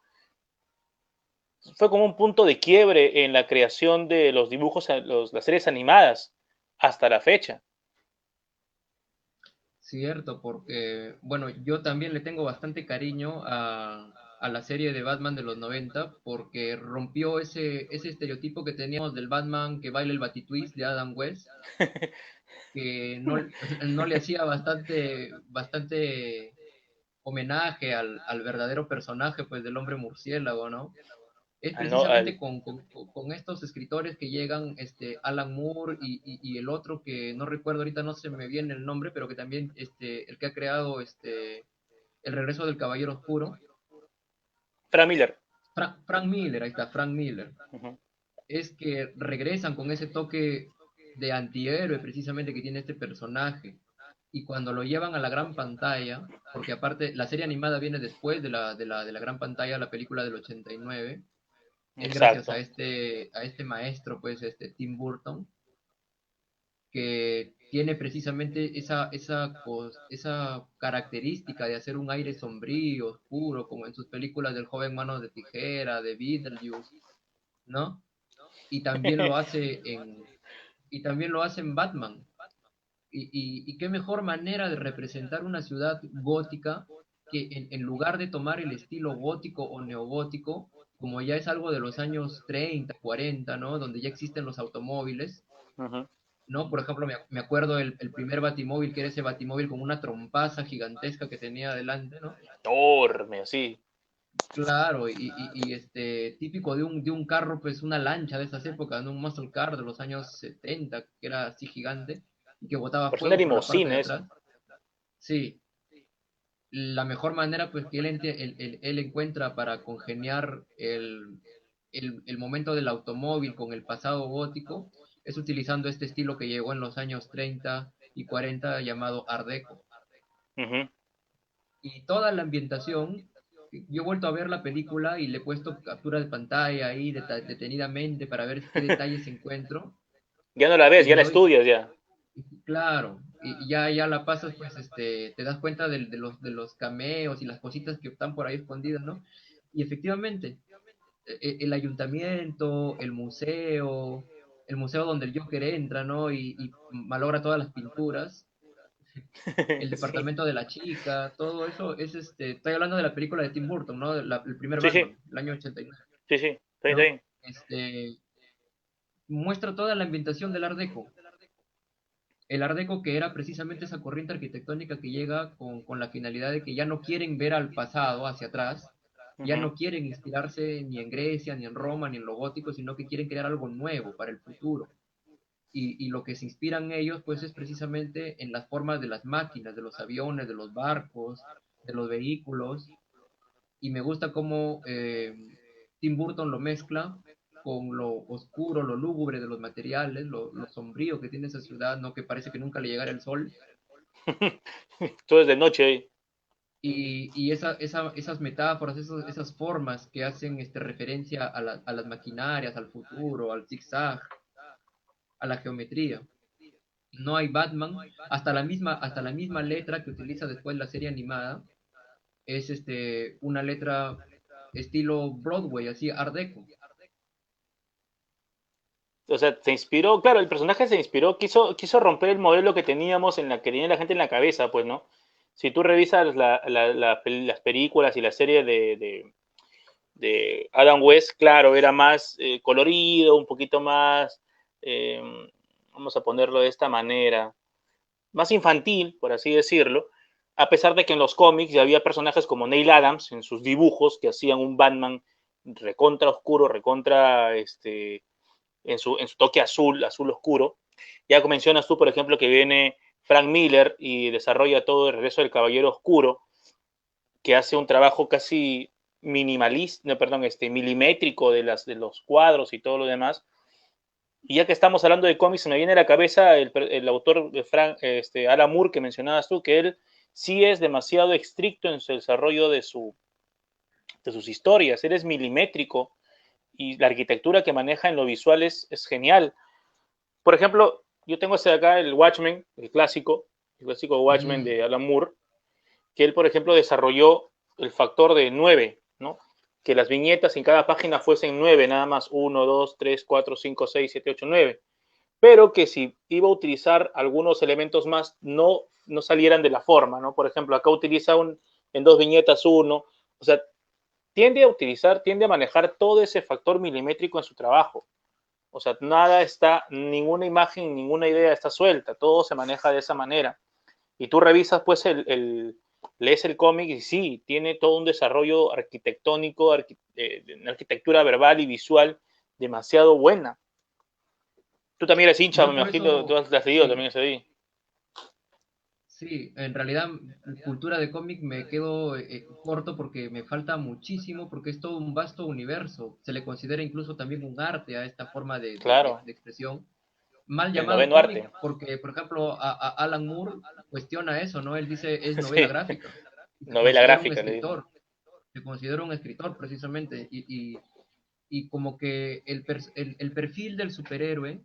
fue como un punto de quiebre en la creación de los dibujos, las series animadas hasta la fecha. Cierto, porque, bueno, yo también le tengo bastante cariño a la serie de Batman de los 90 porque rompió ese estereotipo que teníamos del Batman que baila el batitwist de Adam West, que no, no le hacía bastante homenaje al verdadero personaje, pues, del hombre murciélago, ¿no? Es No, precisamente con estos escritores que llegan, Alan Moore y el otro que no recuerdo ahorita, no se me viene el nombre, pero que también, el que ha creado, El regreso del Caballero Oscuro, Frank Miller. Frank Miller, ahí está, Frank Miller, Uh -huh. es que regresan con ese toque de antihéroe precisamente que tiene este personaje. Y cuando lo llevan a la gran pantalla, porque aparte la serie animada viene después de la gran pantalla, la película del 89, es gracias Exacto. a este maestro, pues, Tim Burton, que tiene precisamente esa característica de hacer un aire sombrío, oscuro, como en sus películas del joven Manos de Tijera, de Beetlejuice, ¿no? Y también lo hace y también lo hace en Batman. Y qué mejor manera de representar una ciudad gótica que en lugar de tomar el estilo gótico o neogótico, como ya es algo de los años 30 40, ¿no? Donde ya existen los automóviles, Uh -huh. ¿no? Por ejemplo, me acuerdo el primer Batimóvil, que era ese Batimóvil con una trompaza gigantesca que tenía adelante, ¿no? Enorme, así. Claro, típico de un carro, pues una lancha de esas épocas, ¿no? Un muscle car de los años 70 que era así gigante y que botaba Por una fuego por la parte de limusina eso. atrás. Sí, la mejor manera pues que él encuentra para congeniar el momento del automóvil con el pasado gótico es utilizando este estilo que llegó en los años 30 y 40 llamado Art Deco. Uh -huh. Y toda la ambientación yo he vuelto a ver la película y le he puesto captura de pantalla ahí detenidamente para ver qué detalles encuentro Ya no la ves, y ya me la doy, estudias ya. claro, y ya la pasas, pues te das cuenta de los cameos y las cositas que están por ahí escondidas, ¿no? Y efectivamente, el ayuntamiento, el museo donde el Joker entra, ¿no? Y malogra todas las pinturas, el Sí, departamento de la chica, todo eso es, estoy hablando de la película de Tim Burton, ¿no? El primer sí, sí, Batman, el año 89, sí, sí, está bien, está ¿no? bien. Muestra toda la ambientación del Art Deco. El Art Deco que era precisamente esa corriente arquitectónica que llega con la finalidad de que ya no quieren ver al pasado, hacia atrás, ya Ujú. no quieren inspirarse ni en Grecia, ni en Roma, ni en lo gótico, sino que quieren crear algo nuevo para el futuro. Y lo que se inspiran ellos, pues, es precisamente en las formas de las máquinas, de los aviones, de los barcos, de los vehículos. Y me gusta cómo Tim Burton lo mezcla con lo oscuro, lo lúgubre de los materiales, lo sombrío que tiene esa ciudad, ¿no? Que parece que nunca le llegara el sol. Todo es de noche hoy. Y esas metáforas, esas formas que hacen referencia a las maquinarias, al futuro, al zigzag, a la geometría. No hay Batman, hasta la misma letra que utiliza después la serie animada es una letra estilo Broadway, así Art Deco. O sea, se inspiró, claro, el personaje se inspiró, quiso romper el modelo que teníamos en la que tenía la gente en la cabeza, pues, ¿no? Si tú revisas las películas y la serie de Adam West, claro, era más colorido, un poquito más, eh, vamos a ponerlo de esta manera, más infantil, por así decirlo, a pesar de que en los cómics ya había personajes como Neil Adams en sus dibujos que hacían un Batman recontra oscuro, recontra en su toque azul, azul oscuro. Ya mencionas tú, por ejemplo, que viene Frank Miller y desarrolla todo el regreso del Caballero Oscuro, que hace un trabajo casi minimalista, no, perdón, milimétrico de los cuadros y todo lo demás. Y ya que estamos hablando de cómics, me viene a la cabeza el autor de Alan Moore que mencionabas tú, que él sí es demasiado estricto en su desarrollo de sus historias, él es milimétrico y la arquitectura que maneja en lo visual es genial. Por ejemplo, yo tengo este de acá, el Watchmen, el clásico Watchmen Mm, de Alan Moore, que él, por ejemplo, desarrolló el factor de 9, ¿no? Que las viñetas en cada página fuesen 9, nada más, uno, 2, 3, 4, 5, 6, 7, 8, 9. Pero que si iba a utilizar algunos elementos más, no salieran de la forma, ¿no? Por ejemplo, acá utiliza en dos viñetas uno, o sea, tiende a manejar todo ese factor milimétrico en su trabajo. O sea, nada está, ninguna imagen, ninguna idea está suelta, todo se maneja de esa manera. Y tú revisas, pues, lees el cómic y sí, tiene todo un desarrollo arquitectónico, una arquitectura verbal y visual demasiado buena. Tú también eres hincha, me yo por imagino, tú eso, has leído sí, también ese ahí. sí, en realidad cultura de cómic me quedo corto porque me falta muchísimo, porque es todo un vasto universo. Se le considera incluso también un arte a esta forma Claro, de expresión. Mal el llamado noveno cómic, arte. porque, por ejemplo, a Alan Moore cuestiona eso, ¿no? Él dice es novela Sí, gráfica. Y se novela considera un gráfica, le dicen. escritor, se considera un escritor precisamente. Y como que el perfil del superhéroe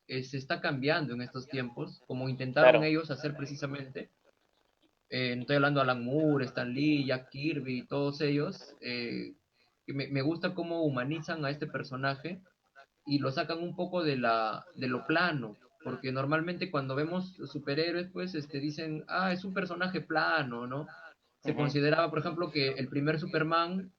se está cambiando en estos tiempos, como intentaron Claro, ellos hacer precisamente. Estoy hablando de Alan Moore, Stan Lee, Jack Kirby, todos ellos. Que me gusta cómo humanizan a este personaje y lo sacan un poco de lo plano, porque normalmente cuando vemos superhéroes, pues dicen, ah, es un personaje plano, ¿no? Se ujú, consideraba, por ejemplo, que el primer Superman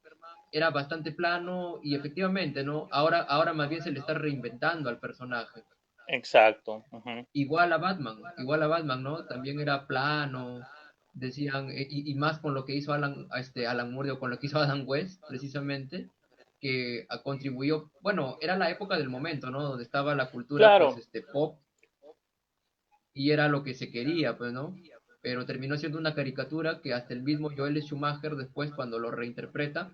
era bastante plano y efectivamente, ¿no? Ahora más bien se le está reinventando al personaje. exacto. Ujú. Igual a Batman, ¿no? También era plano, decían, y más con lo que hizo Alan Moore o con lo que hizo Adam West, precisamente, que contribuyó, bueno, era la época del momento, ¿no? Donde estaba la cultura, pues, Claro, pop, y era lo que se quería, pues, ¿no? Pero terminó siendo una caricatura que hasta el mismo Joel Schumacher después, cuando lo reinterpreta,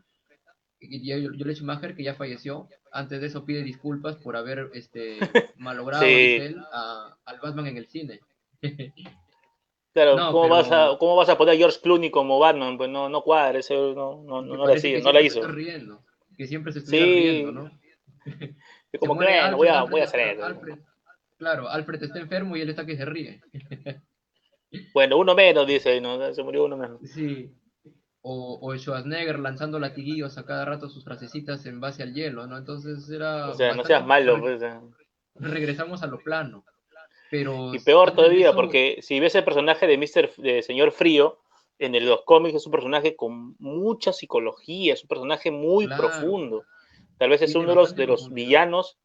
y Joel Schumacher, que ya falleció, antes de eso pide disculpas por haber malogrado, dice sí. él, al Batman en el cine. Claro, No, pero cómo vas a poner a George Clooney como Batman? Pues no, no cuadra, eso que no la parece que hacía, no la siempre se está hizo. riendo, que siempre se estuviera riendo, Sí, ¿no? y Se como que muere bueno, Alfred, voy Alfred a hacer está, eso. Alfred, claro, Alfred está enfermo y él está que se ríe. Bueno, uno menos, dice, ¿no? Se murió uno menos. Sí, o Schwarzenegger lanzando latiguillos a cada rato sus frasecitas en base al hielo, ¿no? Entonces O era sea, no seas bastante, malo, pues. regresamos a lo plano, pero Y peor antes de todavía, eso, porque si ves el personaje de Señor Frío, los cómics es un personaje con mucha psicología, es un personaje muy claro, profundo. Tal vez es tiene uno bastante de los profundidad. villanos,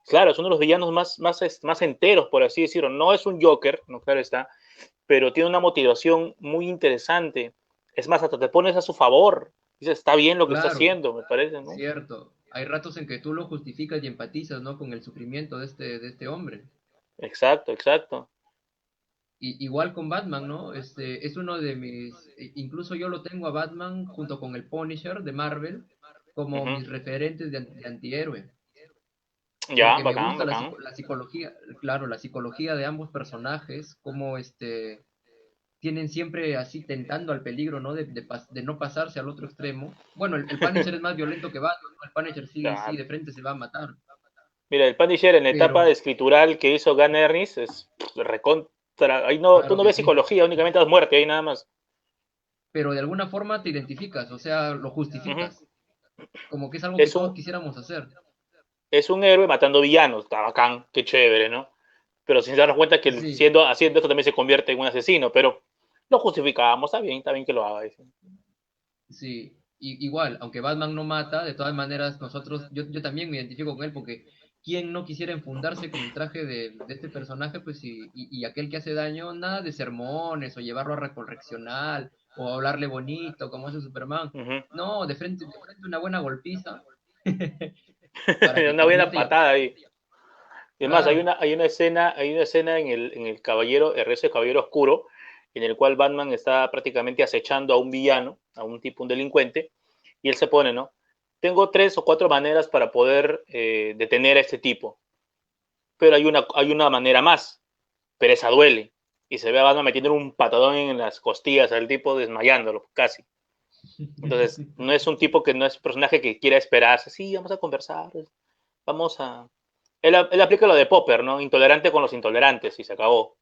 claro, es uno de los villanos más enteros, por así decirlo. No es un Joker, no claro está, pero tiene una motivación muy interesante. Es más, hasta te pones a su favor. Dices, está bien lo que está Claro, haciendo, me parece, ¿no? cierto. Hay ratos en que tú lo justificas y empatizas, ¿no? Con el sufrimiento de este hombre. Exacto, exacto. Igual con Batman, ¿no? Es uno de incluso yo lo tengo a Batman junto con el Punisher de Marvel como Ujú. mis referentes de antihéroe, Ya, porque me bacán, gusta bacán. la psicología, claro, la psicología de ambos personajes, como tienen siempre así tentando al peligro, ¿no? De no pasarse al otro extremo. Bueno, el Punisher es más violento que Batman, ¿no? El Punisher sí, sí, Claro. de frente se va a matar, Mira, el Punisher en la etapa pero escritural que hizo Gunn Ernest es recontra. Ahí no, tú claro no que ves sí. psicología, únicamente das muerte, ahí nada más. Pero de alguna forma te identificas, o sea, lo Ujú. justificas, como que es algo que Es todos un, quisiéramos hacer. es un héroe matando villanos, está bacán, qué chévere, ¿no? Pero sin darnos cuenta que Sí, haciendo esto también se convierte en un asesino, pero lo justificamos, está bien que lo haga. Dice. sí. Igual, aunque Batman no mata, de todas maneras nosotros, yo también me identifico con él porque quién no quisiera enfundarse con el traje de este personaje, pues y aquel que hace daño, nada de sermones o llevarlo a recorreccional o hablarle bonito como hace Superman. Ujú. No, de frente una buena golpiza para que Una buena conecte y patada ahí. Y además, claro. hay una escena en el Caballero, el rezo de Caballero Oscuro, en el cual Batman está prácticamente acechando a un villano, a un tipo, un delincuente, y él se pone, ¿no? Tengo tres o cuatro maneras para poder detener a este tipo, pero hay una manera más, pero esa duele. Y se ve a Batman metiendo un patadón en las costillas al tipo, desmayándolo, casi. Entonces, no es un tipo que no es un personaje que quiera esperarse, sí, vamos a conversar, vamos a... Él aplica lo de Popper, ¿no? Intolerante con los intolerantes y se acabó.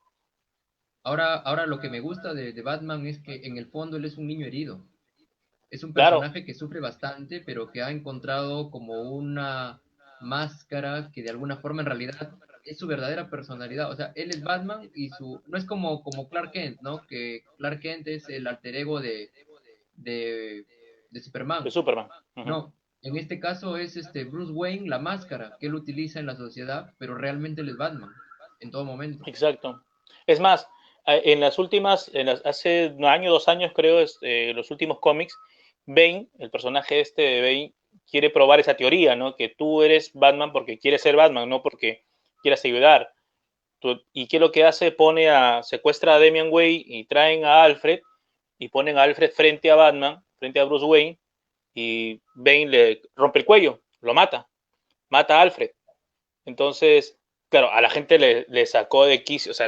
Ahora lo que me gusta de Batman es que en el fondo él es un niño herido. Es un Claro, personaje que sufre bastante, pero que ha encontrado como una máscara que de alguna forma en realidad es su verdadera personalidad. O sea, él es Batman y no es como Clark Kent, ¿no? Que Clark Kent es el alter ego de, de de Superman. Superman. Ujú. No, en este caso es Bruce Wayne, la máscara que él utiliza en la sociedad, pero realmente él es Batman en todo momento. Exacto. Es más, en las últimas, hace un año, dos años creo, los últimos cómics, Bane, el personaje este de Bane, quiere probar esa teoría, ¿no? Que tú eres Batman porque quieres ser Batman, no porque quieras ayudar. ¿Y qué es lo que hace? Secuestra a Damian Wayne y traen a Alfred y ponen a Alfred frente a Batman, frente a Bruce Wayne, y Bane le rompe el cuello, lo mata a Alfred. Entonces, claro, a la gente le sacó de quicio, o sea,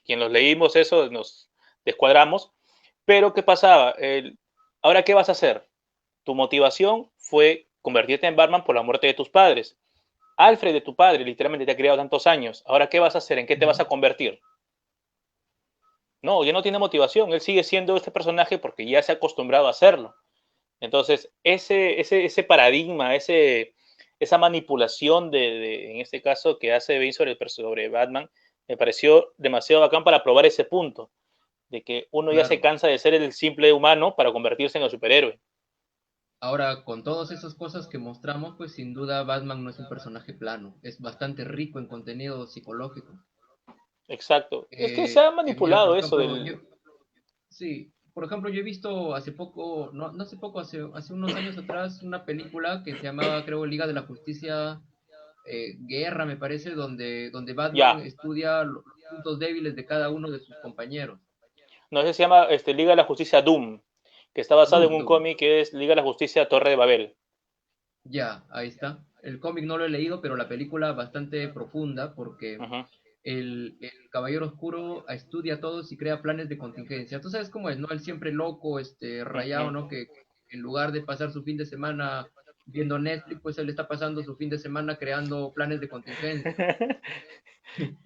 quien los leímos eso, nos descuadramos, pero ¿qué pasaba? Ahora, ¿qué vas a hacer? Tu motivación fue convertirte en Batman por la muerte de tus padres. Alfred, de tu padre, literalmente te ha criado tantos años. Ahora, ¿qué vas a hacer? ¿En qué te vas Ujú. a convertir? No, ya no tiene motivación. Él sigue siendo este personaje porque ya se ha acostumbrado a hacerlo. Entonces, ese paradigma, esa manipulación en este caso, que hace Bane sobre Batman, me pareció demasiado bacán para probar ese punto, de que uno ya se Claro. cansa de ser el simple humano para convertirse en el superhéroe. Ahora, con todas esas cosas que mostramos, pues sin duda Batman no es un personaje plano, es bastante rico en contenido psicológico. Exacto. Es que se ha Mira, por manipulado eso ejemplo, del... sí, por ejemplo, yo he visto hace poco, no hace poco, hace unos años atrás, una película que se llamaba, creo, Liga de la Justicia, Guerra, me parece, donde Batman Ya, estudia los puntos débiles de cada uno de sus compañeros. no sé si se llama Liga de la Justicia Doom, que está basado en un Doom. cómic que es Liga de la Justicia Torre de Babel. Ya, ahí está. El cómic no lo he leído, pero la película bastante profunda porque Uh -huh. el Caballero Oscuro estudia a todos y crea planes de contingencia. Tú sabes cómo es, ¿no? Él siempre loco, rayado, Ujú. ¿no? Que en lugar de pasar su fin de semana viendo Netflix, pues él está pasando su fin de semana creando planes de contingencia.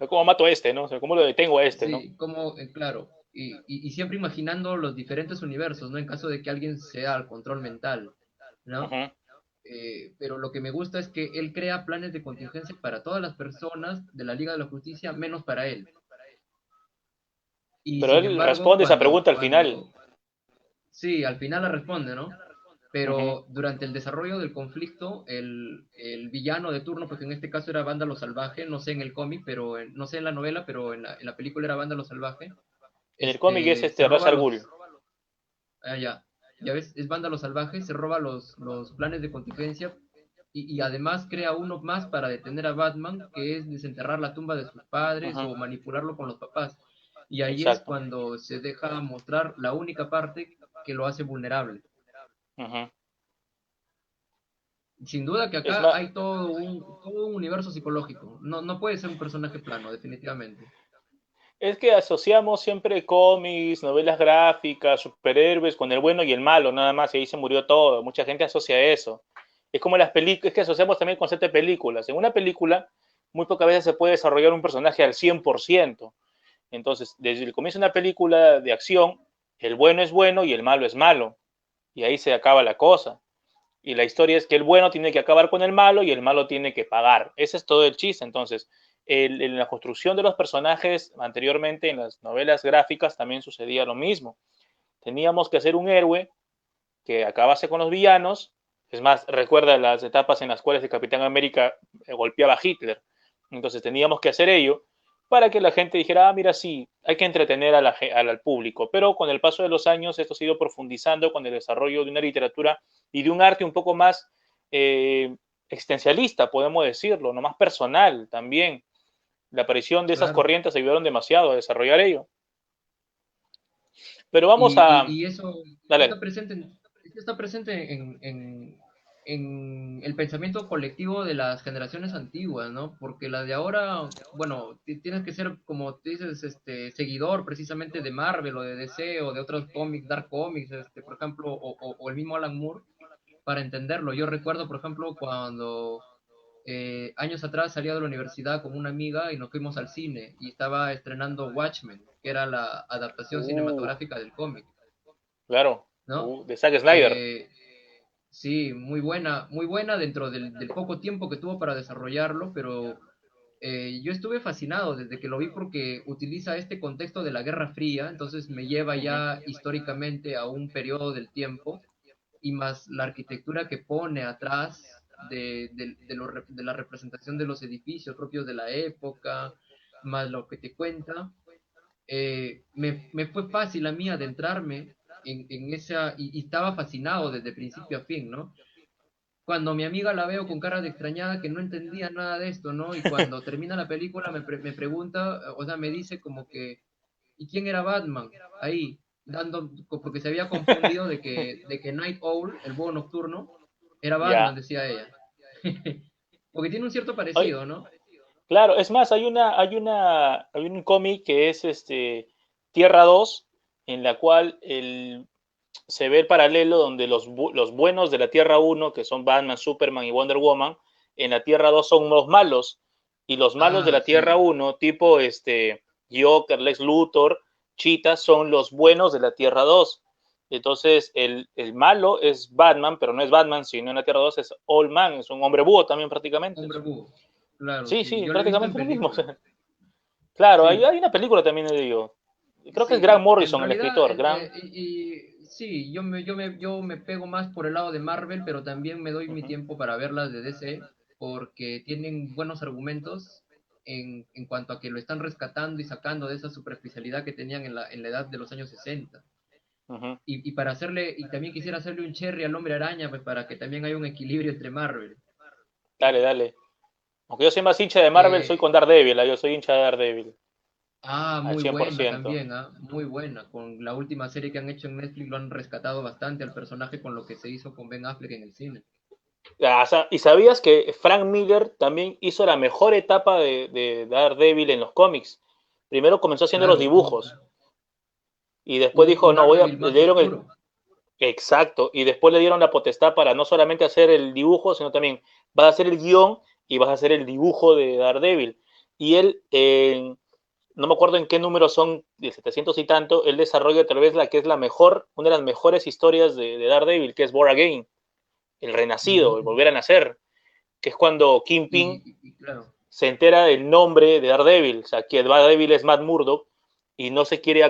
¿Cómo mato a este, no? O sea, ¿cómo lo detengo a este, no? Sí, como, claro, y siempre imaginando los diferentes universos, ¿no? En caso de que alguien sea al control mental, ¿no? Ujú. Pero lo que me gusta es que él crea planes de contingencia para todas las personas de la Liga de la Justicia, menos para él. Y Pero sin él embargo, responde esa pregunta al final. sí, al final la responde, ¿no? Ujú. Pero durante el desarrollo del conflicto, el villano de turno, pues en este caso era Vándalo Salvaje, no sé en el cómic, pero no sé en la novela, pero en la película era Vándalo Salvaje, En el cómic es se Ra's roba al Ghul. ya ves, es Vándalo Salvaje, se roba los planes de contingencia y además crea uno más para detener a Batman, que es desenterrar la tumba de sus padres Ujú. o manipularlo con los papás. Y ahí es Exacto. cuando se deja mostrar la única parte que lo hace vulnerable. Ujú. Sin duda que Es acá más, hay todo un universo psicológico. No, no puede ser un personaje plano, definitivamente. es que asociamos siempre cómics, novelas gráficas, superhéroes con el bueno y el malo, nada más, y ahí se murió todo. Mucha gente asocia eso. Es como las películas, es que asociamos también el concepto de películas. En una película, muy pocas veces se puede desarrollar un personaje al 100%. Entonces, desde el comienzo de una película de acción, el bueno es bueno y el malo es malo. Y ahí se acaba la cosa. Y la historia es que el bueno tiene que acabar con el malo y el malo tiene que pagar. Ese es todo el chiste. Entonces, en la construcción de los personajes anteriormente en las novelas gráficas también sucedía lo mismo. Teníamos que hacer un héroe que acabase con los villanos. Es más, recuerda las etapas en las cuales el Capitán América golpeaba a Hitler. Entonces teníamos que hacer ello para que la gente dijera, ah, mira, sí, hay que entretener al público. Pero con el paso de los años esto se ha ido profundizando con el desarrollo de una literatura y de un arte un poco más existencialista, podemos decirlo, no más personal también. La aparición de esas Claro. corrientes ayudaron demasiado a desarrollar ello. Pero vamos a... Y eso Dale. está presente en el pensamiento colectivo de las generaciones antiguas, ¿no? Porque la de ahora, bueno, tienes que ser, como te dices, seguidor precisamente de Marvel o de DC o de otros cómics, Dark Comics, por ejemplo, o el mismo Alan Moore, para entenderlo. Yo recuerdo, por ejemplo, cuando años atrás salía de la universidad con una amiga y nos fuimos al cine y estaba estrenando Watchmen, que era la adaptación Uh, cinematográfica del cómic, claro. ¿no? De Zack Snyder. Eh, sí, muy buena dentro del poco tiempo que tuvo para desarrollarlo, pero yo estuve fascinado desde que lo vi porque utiliza este contexto de la Guerra Fría, entonces me lleva Uh -huh. ya históricamente a un periodo del tiempo y más la arquitectura que pone atrás de la representación de los edificios propios de la época, más lo que te cuenta, me fue fácil a mí adentrarme en esa, y estaba fascinado desde principio a fin, ¿no? Cuando mi amiga la veo con cara de extrañada que no entendía nada de esto, ¿no? Y cuando termina la película me pregunta, o sea, me dice como que, ¿y quién era Batman? Ahí, porque se había confundido de que Night Owl, el búho nocturno, era Batman, Ya. decía ella. Porque tiene un cierto Oye, parecido, ¿no? claro, es más, hay un cómic que es Tierra 2 en la cual se ve el paralelo donde los buenos de la Tierra uno que son Batman, Superman y Wonder Woman, en la Tierra 2 son los malos, y los malos de Ah, la Tierra sí, uno tipo Joker, Lex Luthor, Cheetah, son los buenos de la Tierra 2. Entonces, el malo es Batman, pero no es Batman, sino en la Tierra 2 es Old Man, es un hombre búho también prácticamente. Hombre Búho. Claro, Sí, sí, sí, yo lo he visto en prácticamente lo mismo. películas. Claro, Sí, hay una película también de ello. Creo que es Grant sí, en Morrison, el realidad, escritor. Grant. sí, yo me pego más por el lado de Marvel, pero también me doy Uh mi -huh. tiempo para ver las de DC, porque tienen buenos argumentos en cuanto a que lo están rescatando y sacando de esa superficialidad que tenían en la edad de los años 60. Uh -huh. Y para hacerle, y también quisiera hacerle un cherry al Hombre Araña, pues para que también haya un equilibrio entre Marvel. Dale, dale. Aunque yo soy más hincha de Marvel, soy Eh, con Daredevil. Yo soy hincha de Daredevil. Al Muy cien por buena ciento. también, ¿ah? Muy buena. Con la última serie que han hecho en Netflix lo han rescatado bastante al personaje con lo que se hizo con Ben Affleck en el cine. ¿Y sabías que Frank Miller también hizo la mejor etapa de Daredevil en los cómics? Primero comenzó haciendo los Claro, dibujos y después dijo, un no, Daredevil le más dieron el... oscuro. Exacto, y después le dieron la potestad para no solamente hacer el dibujo, sino también vas a hacer el guión y vas a hacer el dibujo de Daredevil. Y él, no me acuerdo en qué número son, de 700 y tanto, él desarrolla tal vez la que es la mejor, una de las mejores historias de Daredevil, que es Born Again, el renacido, el Ujú. volver a nacer, que es cuando Kingpin Claro, se entera del nombre de Daredevil, o sea, que Daredevil es Matt Murdock y no quiere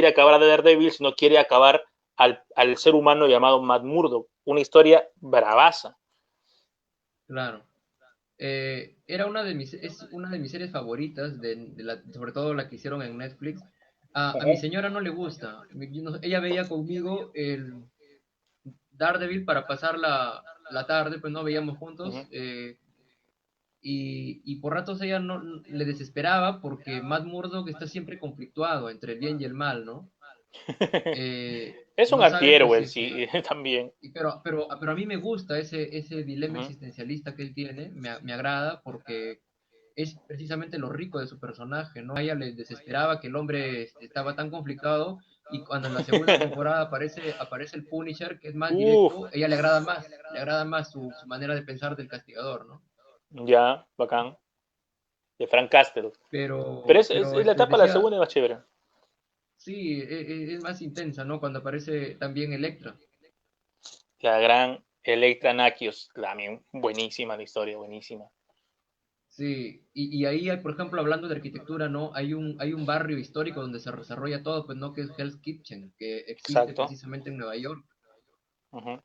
acabar de Daredevil, sino quiere acabar al ser humano llamado Matt Murdock. Una historia bravaza. claro. Era es una de mis series favoritas, sobre todo la que hicieron en Netflix. A mi Ajá. señora no le gusta. Ella veía conmigo el Daredevil para pasar la tarde, pues no veíamos juntos. Uh-huh. Y por ratos ella no le desesperaba porque Matt Murdock está siempre conflictuado entre el bien y el mal, ¿no? Es un No sabe, pues, si antihéroe, es que sí, también. pero a mí me gusta ese dilema Uh-huh. existencialista que él tiene, me agrada porque es precisamente lo rico de su personaje, ¿no? A ella le desesperaba que el hombre estaba tan conflictuado y cuando en la segunda temporada aparece el Punisher, que es más Uf, directo, ella le agrada más su manera de pensar del castigador, ¿no? ya, bacán. De Frank Castle. Pero es la etapa, la Decía, segunda es más chévere. sí, es más intensa, ¿no? Cuando aparece también Electra. La gran Electra Nakios, también buenísima la historia, buenísima. Sí, y ahí, por ejemplo, hablando de arquitectura, ¿no? Hay un barrio histórico donde se desarrolla todo, pues, ¿no? Que es Hell's Kitchen, que existe Exacto. precisamente en Nueva York. Uh-huh.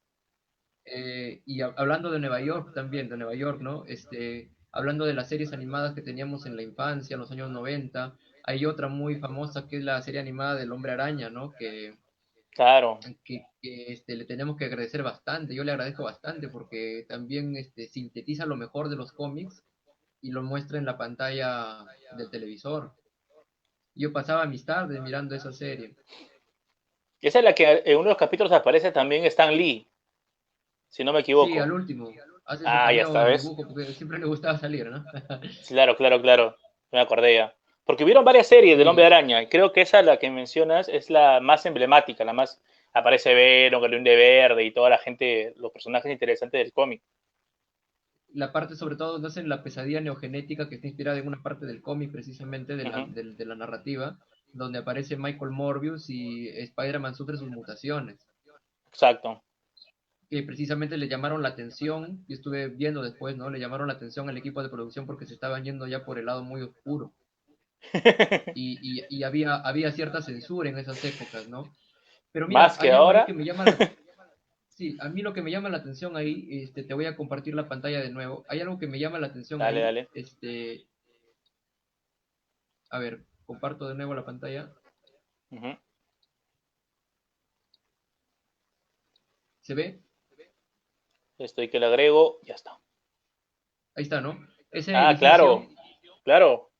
Hablando de Nueva York también, de Nueva York, ¿no? Hablando de las series animadas que teníamos en la infancia, en los años 90, hay otra muy famosa que es la serie animada del Hombre Araña, ¿no? Claro. Le tenemos que agradecer bastante, yo le agradezco bastante porque también sintetiza lo mejor de los cómics y lo muestra en la pantalla del televisor. Yo pasaba mis tardes mirando esa serie. Esa es la que en uno de los capítulos aparece también Stan Lee, si no me Sí, al equivoco. último, hace su Ah, ya cameo está, en ¿ves? dibujo porque siempre le gustaba salir, ¿no? Claro, claro, claro. Me acordé ya. Porque hubieron varias series del Hombre Sí, Araña, y creo que esa, la que mencionas, es la más emblemática, la más... Aparece Venom, el Duende Verde y toda la gente, los personajes interesantes del cómic. la parte sobre todo no es en la pesadilla neogenética que está inspirada en una parte del cómic precisamente Ujú. de la narrativa, donde aparece Michael Morbius y Spider-Man sufre sus mutaciones, Exacto. que precisamente le llamaron la atención, y estuve viendo después, ¿no? Le llamaron la atención al equipo de producción porque se estaban yendo ya por el lado muy oscuro. Y había cierta censura en esas épocas, ¿no? Pero mira, Más que hay algo ahí ahora. que me llama la... Sí, a mí lo que me llama la atención ahí, te voy a compartir la pantalla de nuevo. Hay algo que me llama la atención Dale, ahí, dale. a ver, comparto de nuevo la pantalla. Ujú. ¿Se ve? Estoy que le agrego, ya está. Ahí está, ¿no? Ese Ah, claro, edificio claro.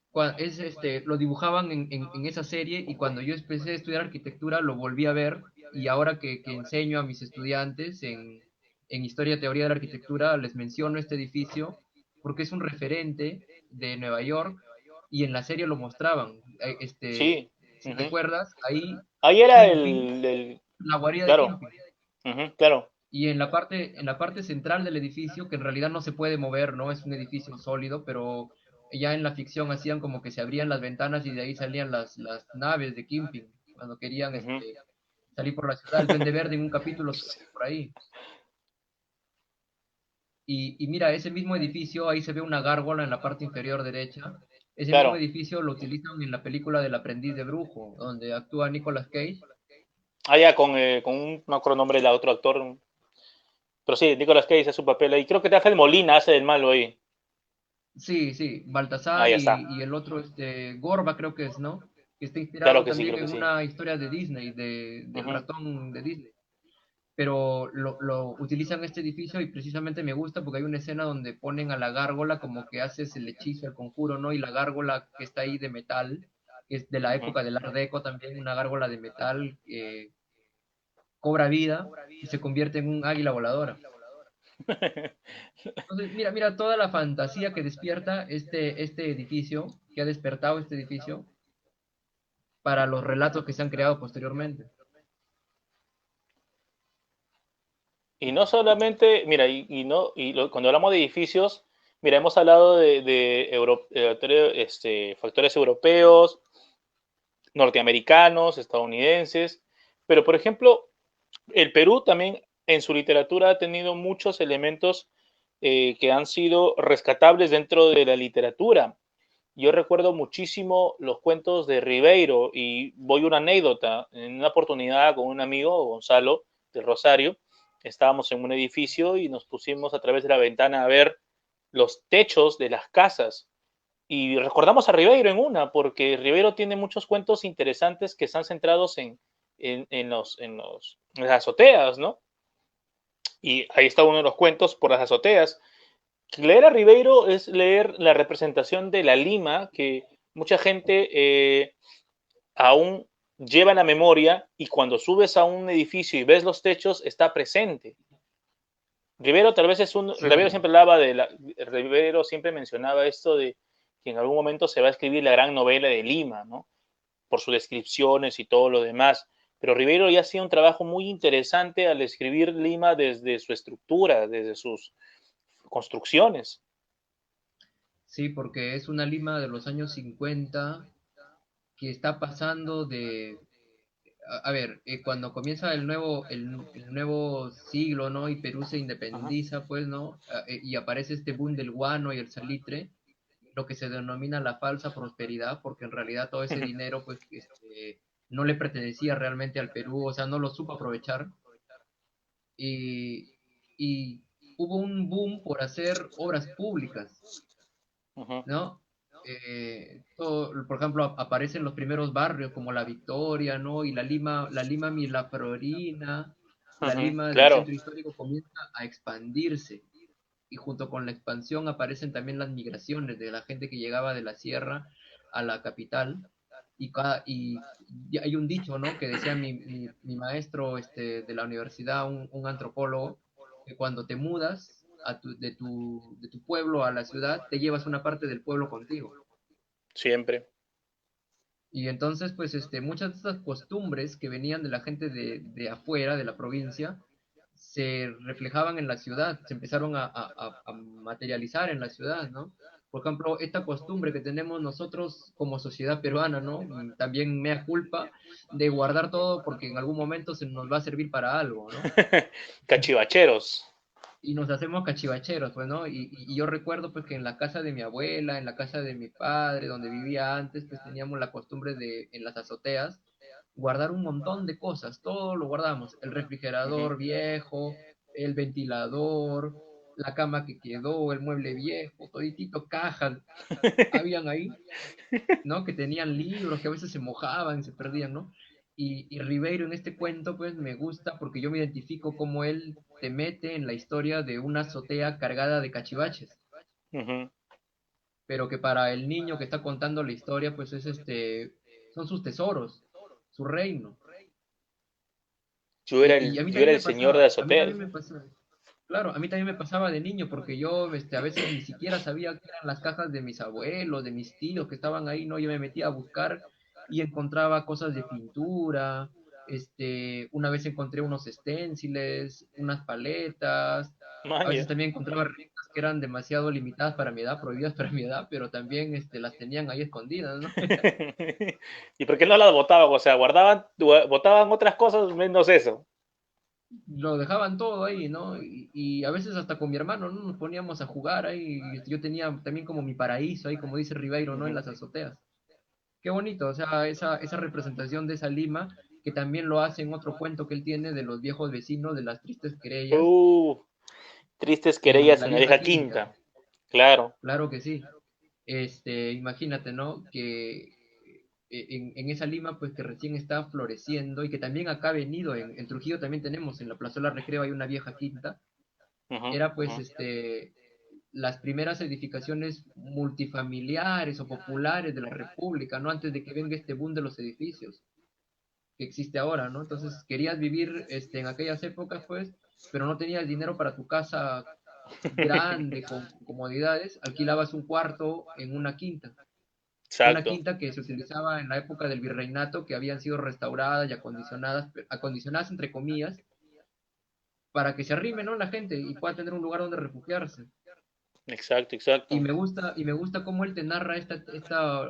lo dibujaban en esa serie y cuando yo empecé a estudiar arquitectura lo volví a ver y ahora que enseño a mis estudiantes en Historia y Teoría de la Arquitectura les menciono este edificio porque es un referente de Nueva York y en la serie lo mostraban. Sí. Si Ujú. recuerdas, ahí Ahí era Kingpin, la guarida de claro. Kingpin. Ujú, claro. Y en la parte central del edificio, que en realidad no se puede mover, ¿no? Es un edificio sólido, pero ya en la ficción hacían como que se abrían las ventanas y de ahí salían las naves de Kingpin, cuando querían Ujú. salir por la ciudad. El Duende Verde en un capítulo se mete por ahí. Y mira, ese mismo edificio, ahí se ve una gárgola en la parte inferior derecha. Ese mismo Claro. edificio lo utilizan en la película del Aprendiz de Brujo, donde actúa Nicolas Cage. Ah, ya, con un, no acuerdo el nombre del otro actor. Pero sí, Nicolas Cage hace su papel ahí. Creo que Rafael Molina hace del malo ahí. Sí, sí, Ah, Baltasar ya está. y el otro, Gorba creo que es, ¿no? Que está Claro inspirado que sí, también creo que en sí. una historia de Disney, del Ujú. ratón de Disney. Pero lo utilizan este edificio y precisamente me gusta porque hay una escena donde ponen a la gárgola como que haces el hechizo, el conjuro, ¿no? Y la gárgola que está ahí de metal, que es de la Ujú. época del Art Deco también, una gárgola de metal cobra vida y se convierte en un águila voladora. Entonces, mira toda la fantasía que despierta este edificio, que ha despertado este edificio para los relatos que se han creado posteriormente. Y no solamente, mira, cuando hablamos de edificios, mira, hemos hablado de factores europeos, norteamericanos, estadounidenses, pero por ejemplo, el Perú también en su literatura ha tenido muchos elementos que han sido rescatables dentro de la literatura. Yo recuerdo muchísimo los cuentos de Ribeiro y voy a una anécdota. En una oportunidad con un amigo, Gonzalo, de Rosario, estábamos en un edificio y nos pusimos a través de la ventana a ver los techos de las casas. Y recordamos a Ribeiro en una, porque Ribeiro tiene muchos cuentos interesantes que están centrados en las azoteas, ¿no? Y ahí está uno de los cuentos por las azoteas. Leer a Ribeiro es leer la representación de la Lima que mucha gente aún lleva en la memoria y cuando subes a un edificio y ves los techos está presente. Rivero tal vez Rivero Sí, siempre hablaba Rivero siempre mencionaba esto de que en algún momento se va a escribir la gran novela de Lima, ¿no? Por sus descripciones y todo lo demás. Pero Rivero ya hacía un trabajo muy interesante al escribir Lima desde su estructura, desde sus construcciones. sí, porque es una Lima de los años 50 que está pasando de, a ver, cuando comienza el nuevo siglo, ¿no? Y Perú se Ajá. independiza, pues, ¿no? Y aparece este boom del guano y el salitre, lo que se denomina la falsa prosperidad, porque en realidad todo ese dinero, pues, no le pertenecía realmente al Perú, o sea, no lo supo aprovechar. Y, y hubo un boom por hacer obras públicas, Ujú, ¿no? Por ejemplo, aparecen los primeros barrios como La Victoria, ¿no? Y la Lima Miraflorina, la ujú, Lima del claro. centro histórico comienza a expandirse. Y junto con la expansión aparecen también las migraciones de la gente que llegaba de la sierra a la capital. Y hay un dicho, ¿no? Que decía mi maestro de la universidad, un antropólogo, que cuando te mudas de tu pueblo a la ciudad, te llevas una parte del pueblo contigo. Siempre. Y entonces, pues, muchas de estas costumbres que venían de la gente de afuera, de la provincia, se reflejaban en la ciudad, se empezaron a materializar en la ciudad, ¿no? Por ejemplo, esta costumbre que tenemos nosotros como sociedad peruana, ¿no? También mea culpa de guardar todo porque en algún momento se nos va a servir para algo, ¿no? Cachivacheros. Y nos hacemos cachivacheros, pues, ¿no? Y yo recuerdo, pues, que en la casa de mi abuela, en la casa de mi padre, donde vivía antes, pues, teníamos la costumbre de, en las azoteas, guardar un montón de cosas, todo lo guardamos, el Ujú. refrigerador viejo, el ventilador, la cama que quedó, el mueble viejo, toditito, cajas, habían ahí, ¿no? Que tenían libros que a veces se mojaban, se perdían, ¿no? Y Ribeiro en este cuento, pues me gusta porque yo me identifico como él te mete en la historia de una azotea cargada de cachivaches, Ujú. pero que para el niño que está contando la historia, pues son sus tesoros, su reino. Y a mí Yo era también el me señor de pasaba, a mí azoteas. también me pasaba. Claro, a mí también me pasaba de niño porque yo a veces ni siquiera sabía que eran las cajas de mis abuelos, de mis tíos que estaban ahí, ¿no? Yo me metía a buscar y encontraba cosas de pintura, una vez encontré unos esténciles, unas paletas, a veces Maña. también encontraba revistas que eran demasiado limitadas para mi edad, prohibidas para mi edad, pero también las tenían ahí escondidas, ¿no? ¿Y por qué no las votaban? O sea, votaban otras cosas menos eso. Lo dejaban todo ahí, ¿no? Y a veces hasta con mi hermano, ¿no? Nos poníamos a jugar ahí. Y yo tenía también como mi paraíso ahí, como dice Ribeiro, ¿no? En Ujú. las azoteas. Qué bonito, o sea, esa representación de esa Lima, que también lo hace en otro cuento que él tiene de los viejos vecinos, de las tristes querellas, Uh, tristes en querellas la en la vieja vieja quinta. quinta. Claro. Claro que sí. Imagínate, ¿no? Que en esa Lima, pues que recién está floreciendo y que también acá ha venido, en Trujillo también tenemos, en la Plazuela Recreo hay una vieja quinta, Ujú, era pues ujú. las primeras edificaciones multifamiliares o populares de la República, ¿no? Antes de que venga este boom de los edificios que existe ahora, ¿no? Entonces, querías vivir en aquellas épocas, pues, pero no tenías dinero para tu casa grande, con comodidades, alquilabas un cuarto en una Exacto, quinta que se utilizaba en la época del virreinato, que habían sido restauradas y acondicionadas entre comillas, para que se arrime, ¿no? La gente y pueda tener un lugar donde refugiarse. exacto, exacto. Y me gusta cómo él te narra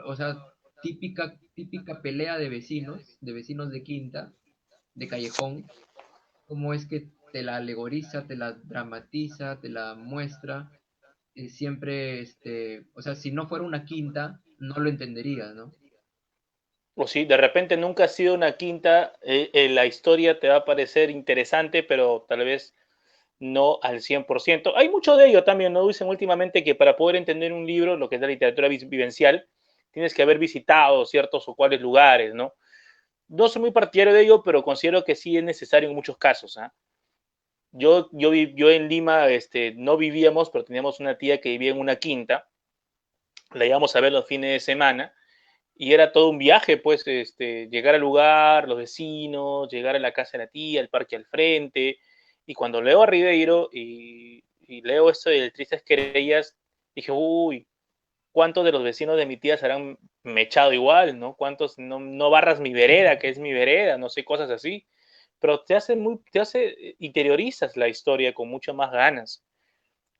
o sea, típica pelea de vecinos de quinta, de callejón, cómo es que te la alegoriza, te la dramatiza, te la muestra, siempre, o sea, si no fuera una quinta, no lo entenderías, ¿no? O si de repente nunca ha sido una quinta, la historia te va a parecer interesante, pero tal vez no al 100%. Hay mucho de ello también, ¿no? Dicen últimamente que para poder entender un libro, lo que es la literatura vivencial, tienes que haber visitado ciertos o cuales lugares, ¿no? No soy muy partidario de ello, pero considero que sí es necesario en muchos casos. ¿Ah? Yo en Lima no vivíamos, pero teníamos una tía que vivía en una quinta, la íbamos a ver los fines de semana y era todo un viaje, pues, llegar al lugar, los vecinos, llegar a la casa de la tía, el parque al frente. Y cuando leo a Ribeiro y leo esto de Tristes Querellas, dije, uy, ¿cuántos de los vecinos de mi tía se habrán mechado igual, no? ¿Cuántos no barras mi vereda, que es mi vereda, no sé, cosas así? Pero interiorizas la historia con mucho más ganas.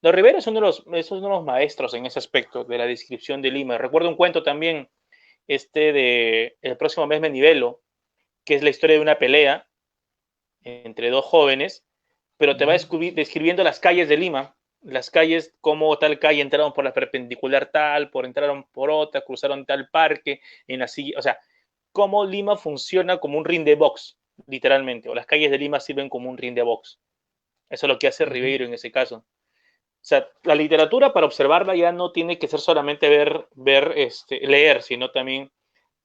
Los Rivera es uno de los maestros en ese aspecto de la descripción de Lima. Recuerdo un cuento también, de El próximo mes me nivelo, que es la historia de una pelea entre dos jóvenes, pero te va Ujú. describiendo las calles de Lima, las calles, cómo tal calle entraron por la perpendicular tal, entraron por otra, cruzaron tal parque, en la silla, o sea, cómo Lima funciona como un ring de box, literalmente, o las calles de Lima sirven como un ring de box. Eso es lo que hace Ujú. Ribeiro en ese caso. O sea, la literatura para observarla ya no tiene que ser solamente leer, sino también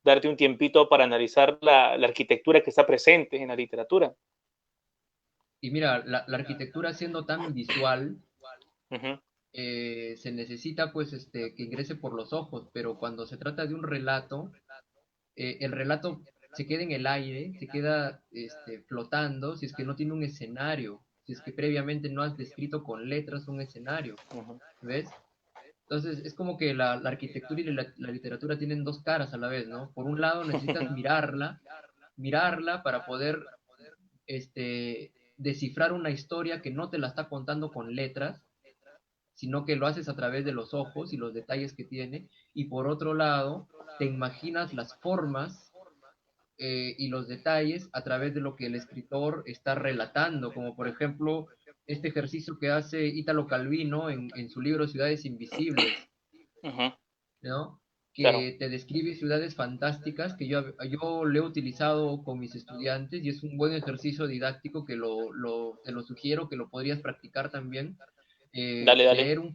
darte un tiempito para analizar la arquitectura que está presente en la literatura. Y mira, la arquitectura siendo tan visual, Uh -huh. se necesita pues que ingrese por los ojos, pero cuando se trata de un relato, el relato se queda en el aire, se queda flotando si es que no tiene un escenario, si es que previamente no has descrito con letras un escenario, Uh -huh. ¿ves? Entonces es como que la arquitectura y la literatura tienen dos caras a la vez, ¿no? Por un lado necesitas mirarla para poder descifrar una historia que no te la está contando con letras, sino que lo haces a través de los ojos y los detalles que tiene, y por otro lado, te imaginas las formas y los detalles a través de lo que el escritor está relatando, como por ejemplo este ejercicio que hace Ítalo Calvino en su libro Ciudades Invisibles, Uh -huh. ¿no? Claro. Que te describe ciudades fantásticas que yo lo he utilizado con mis estudiantes y es un buen ejercicio didáctico que te lo sugiero, que lo podrías practicar también. Dale, dale. Leer un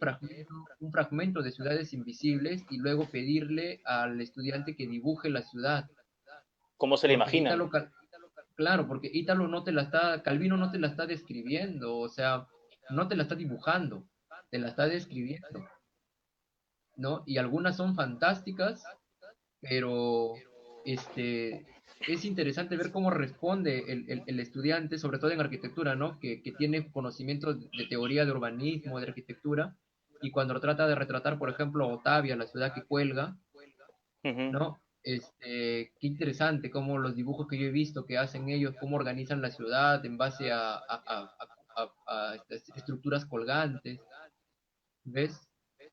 fragmento de Ciudades Invisibles y luego pedirle al estudiante que dibuje la ciudad, ¿Cómo se le porque imaginan? claro, porque Ítalo no te la está, Calvino no te la está describiendo, o sea, no te la está dibujando, te la está describiendo, ¿no? Y algunas son fantásticas, pero es interesante ver cómo responde el estudiante, sobre todo en arquitectura, ¿no? Que tiene conocimientos de teoría de urbanismo, de arquitectura, y cuando trata de retratar, por ejemplo, Otavia, la ciudad que cuelga, Uh -huh. ¿no? Qué interesante cómo los dibujos que yo he visto que hacen ellos, cómo organizan la ciudad en base a estas estructuras colgantes, ¿ves?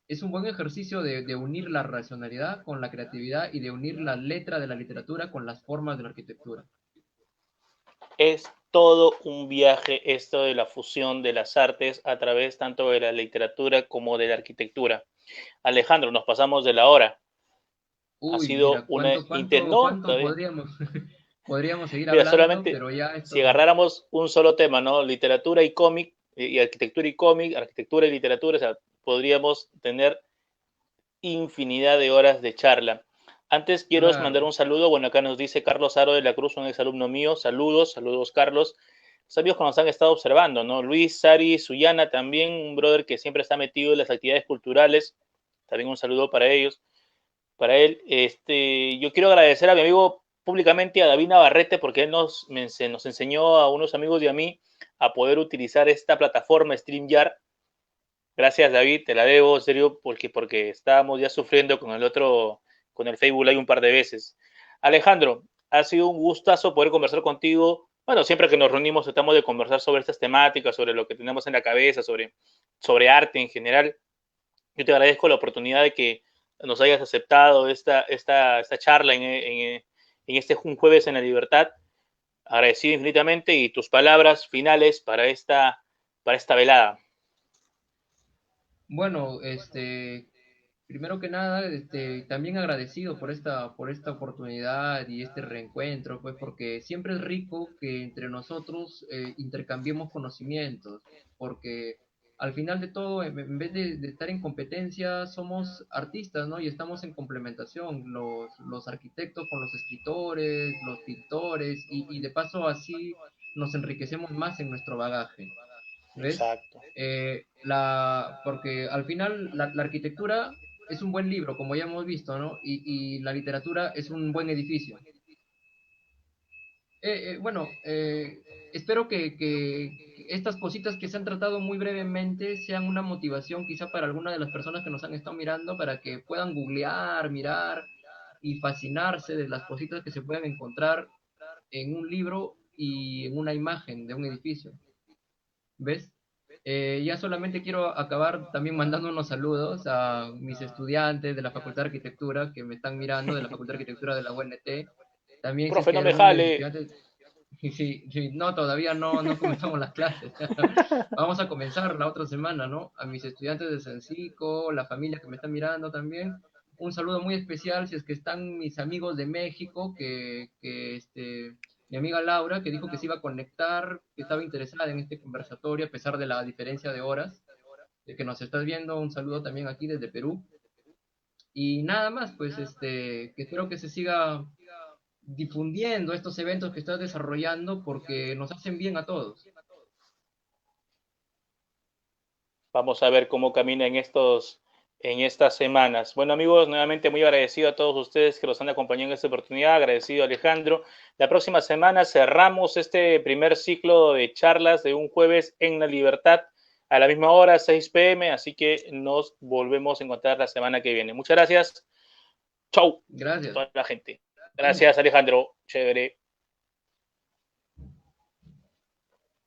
Es un buen ejercicio de unir la racionalidad con la creatividad y de unir la letra de la literatura con las formas de la arquitectura. Es todo un viaje esto de la fusión de las artes a través tanto de la literatura como de la arquitectura. Alejandro, nos pasamos de la hora. Ha Uy, sido mira, una no, cuánto todavía. podríamos, podríamos seguir Mira, hablando, solamente pero ya si esto, agarráramos un solo tema, ¿no? Literatura y cómic, y arquitectura y cómic, arquitectura y literatura, o sea, podríamos tener infinidad de horas de charla. Antes quiero mandar claro. un saludo. Bueno, acá nos dice Carlos Aro de la Cruz, un exalumno mío. Saludos, saludos, Carlos. Los amigos que nos han estado observando, ¿no? Luis, Sari, Suyana también, un brother que siempre está metido en las actividades culturales. También un saludo para ellos, para él. Yo quiero agradecer a mi amigo públicamente, a David Navarrete, porque él nos enseñó a unos amigos y a mí a poder utilizar esta plataforma StreamYard. Gracias, David, te la debo, en serio, porque estábamos ya sufriendo con con el Facebook Live un par de veces. Alejandro, ha sido un gustazo poder conversar contigo. Bueno, siempre que nos reunimos tratamos de conversar sobre estas temáticas, sobre lo que tenemos en la cabeza, sobre arte en general. Yo te agradezco la oportunidad de que nos hayas aceptado esta charla en este jueves en la libertad. Agradecido infinitamente y tus palabras finales para esta velada. Bueno, primero que nada, también agradecido por esta oportunidad y este reencuentro, pues porque siempre es rico que entre nosotros intercambiemos conocimientos, porque al final de todo, en vez de estar en competencia, somos artistas, ¿no? Y estamos en complementación, los arquitectos con los escritores, los pintores, y de paso así nos enriquecemos más en nuestro bagaje. ¿Ves? Exacto. Porque al final la arquitectura es un buen libro, como ya hemos visto, ¿no? Y la literatura es un buen edificio. Bueno, espero que estas cositas que se han tratado muy brevemente sean una motivación quizá para alguna de las personas que nos han estado mirando para que puedan googlear, mirar y fascinarse de las cositas que se pueden encontrar en un libro y en una imagen de un edificio. ¿Ves? Ya solamente quiero acabar también mandando unos saludos a mis estudiantes de la Facultad de Arquitectura que me están mirando, de la Facultad de Arquitectura de la UNT. También si es Profe, que no hay me alguno de mis jale. estudiantes, sí, sí, no, todavía no comenzamos las clases. Vamos a comenzar la otra semana, ¿no? A mis estudiantes de Sencico, la familia que me está mirando también. Un saludo muy especial si es que están mis amigos de México, mi amiga Laura, que dijo que se iba a conectar, que estaba interesada en este conversatorio a pesar de la diferencia de horas, de que nos estás viendo. Un saludo también aquí desde Perú. Y nada más, pues que espero que se siga difundiendo estos eventos que estás desarrollando porque nos hacen bien a todos. Vamos a ver cómo camina en estas semanas. Bueno, amigos, nuevamente muy agradecido a todos ustedes que los han acompañado en esta oportunidad. Agradecido a Alejandro. La próxima semana cerramos este primer ciclo de charlas de un jueves en la libertad a la misma hora, 6 p.m. Así que nos volvemos a encontrar la semana que viene. Muchas gracias. Chau a Gracias. toda la gente. Nos vemos. Gracias, Alejandro. Chévere.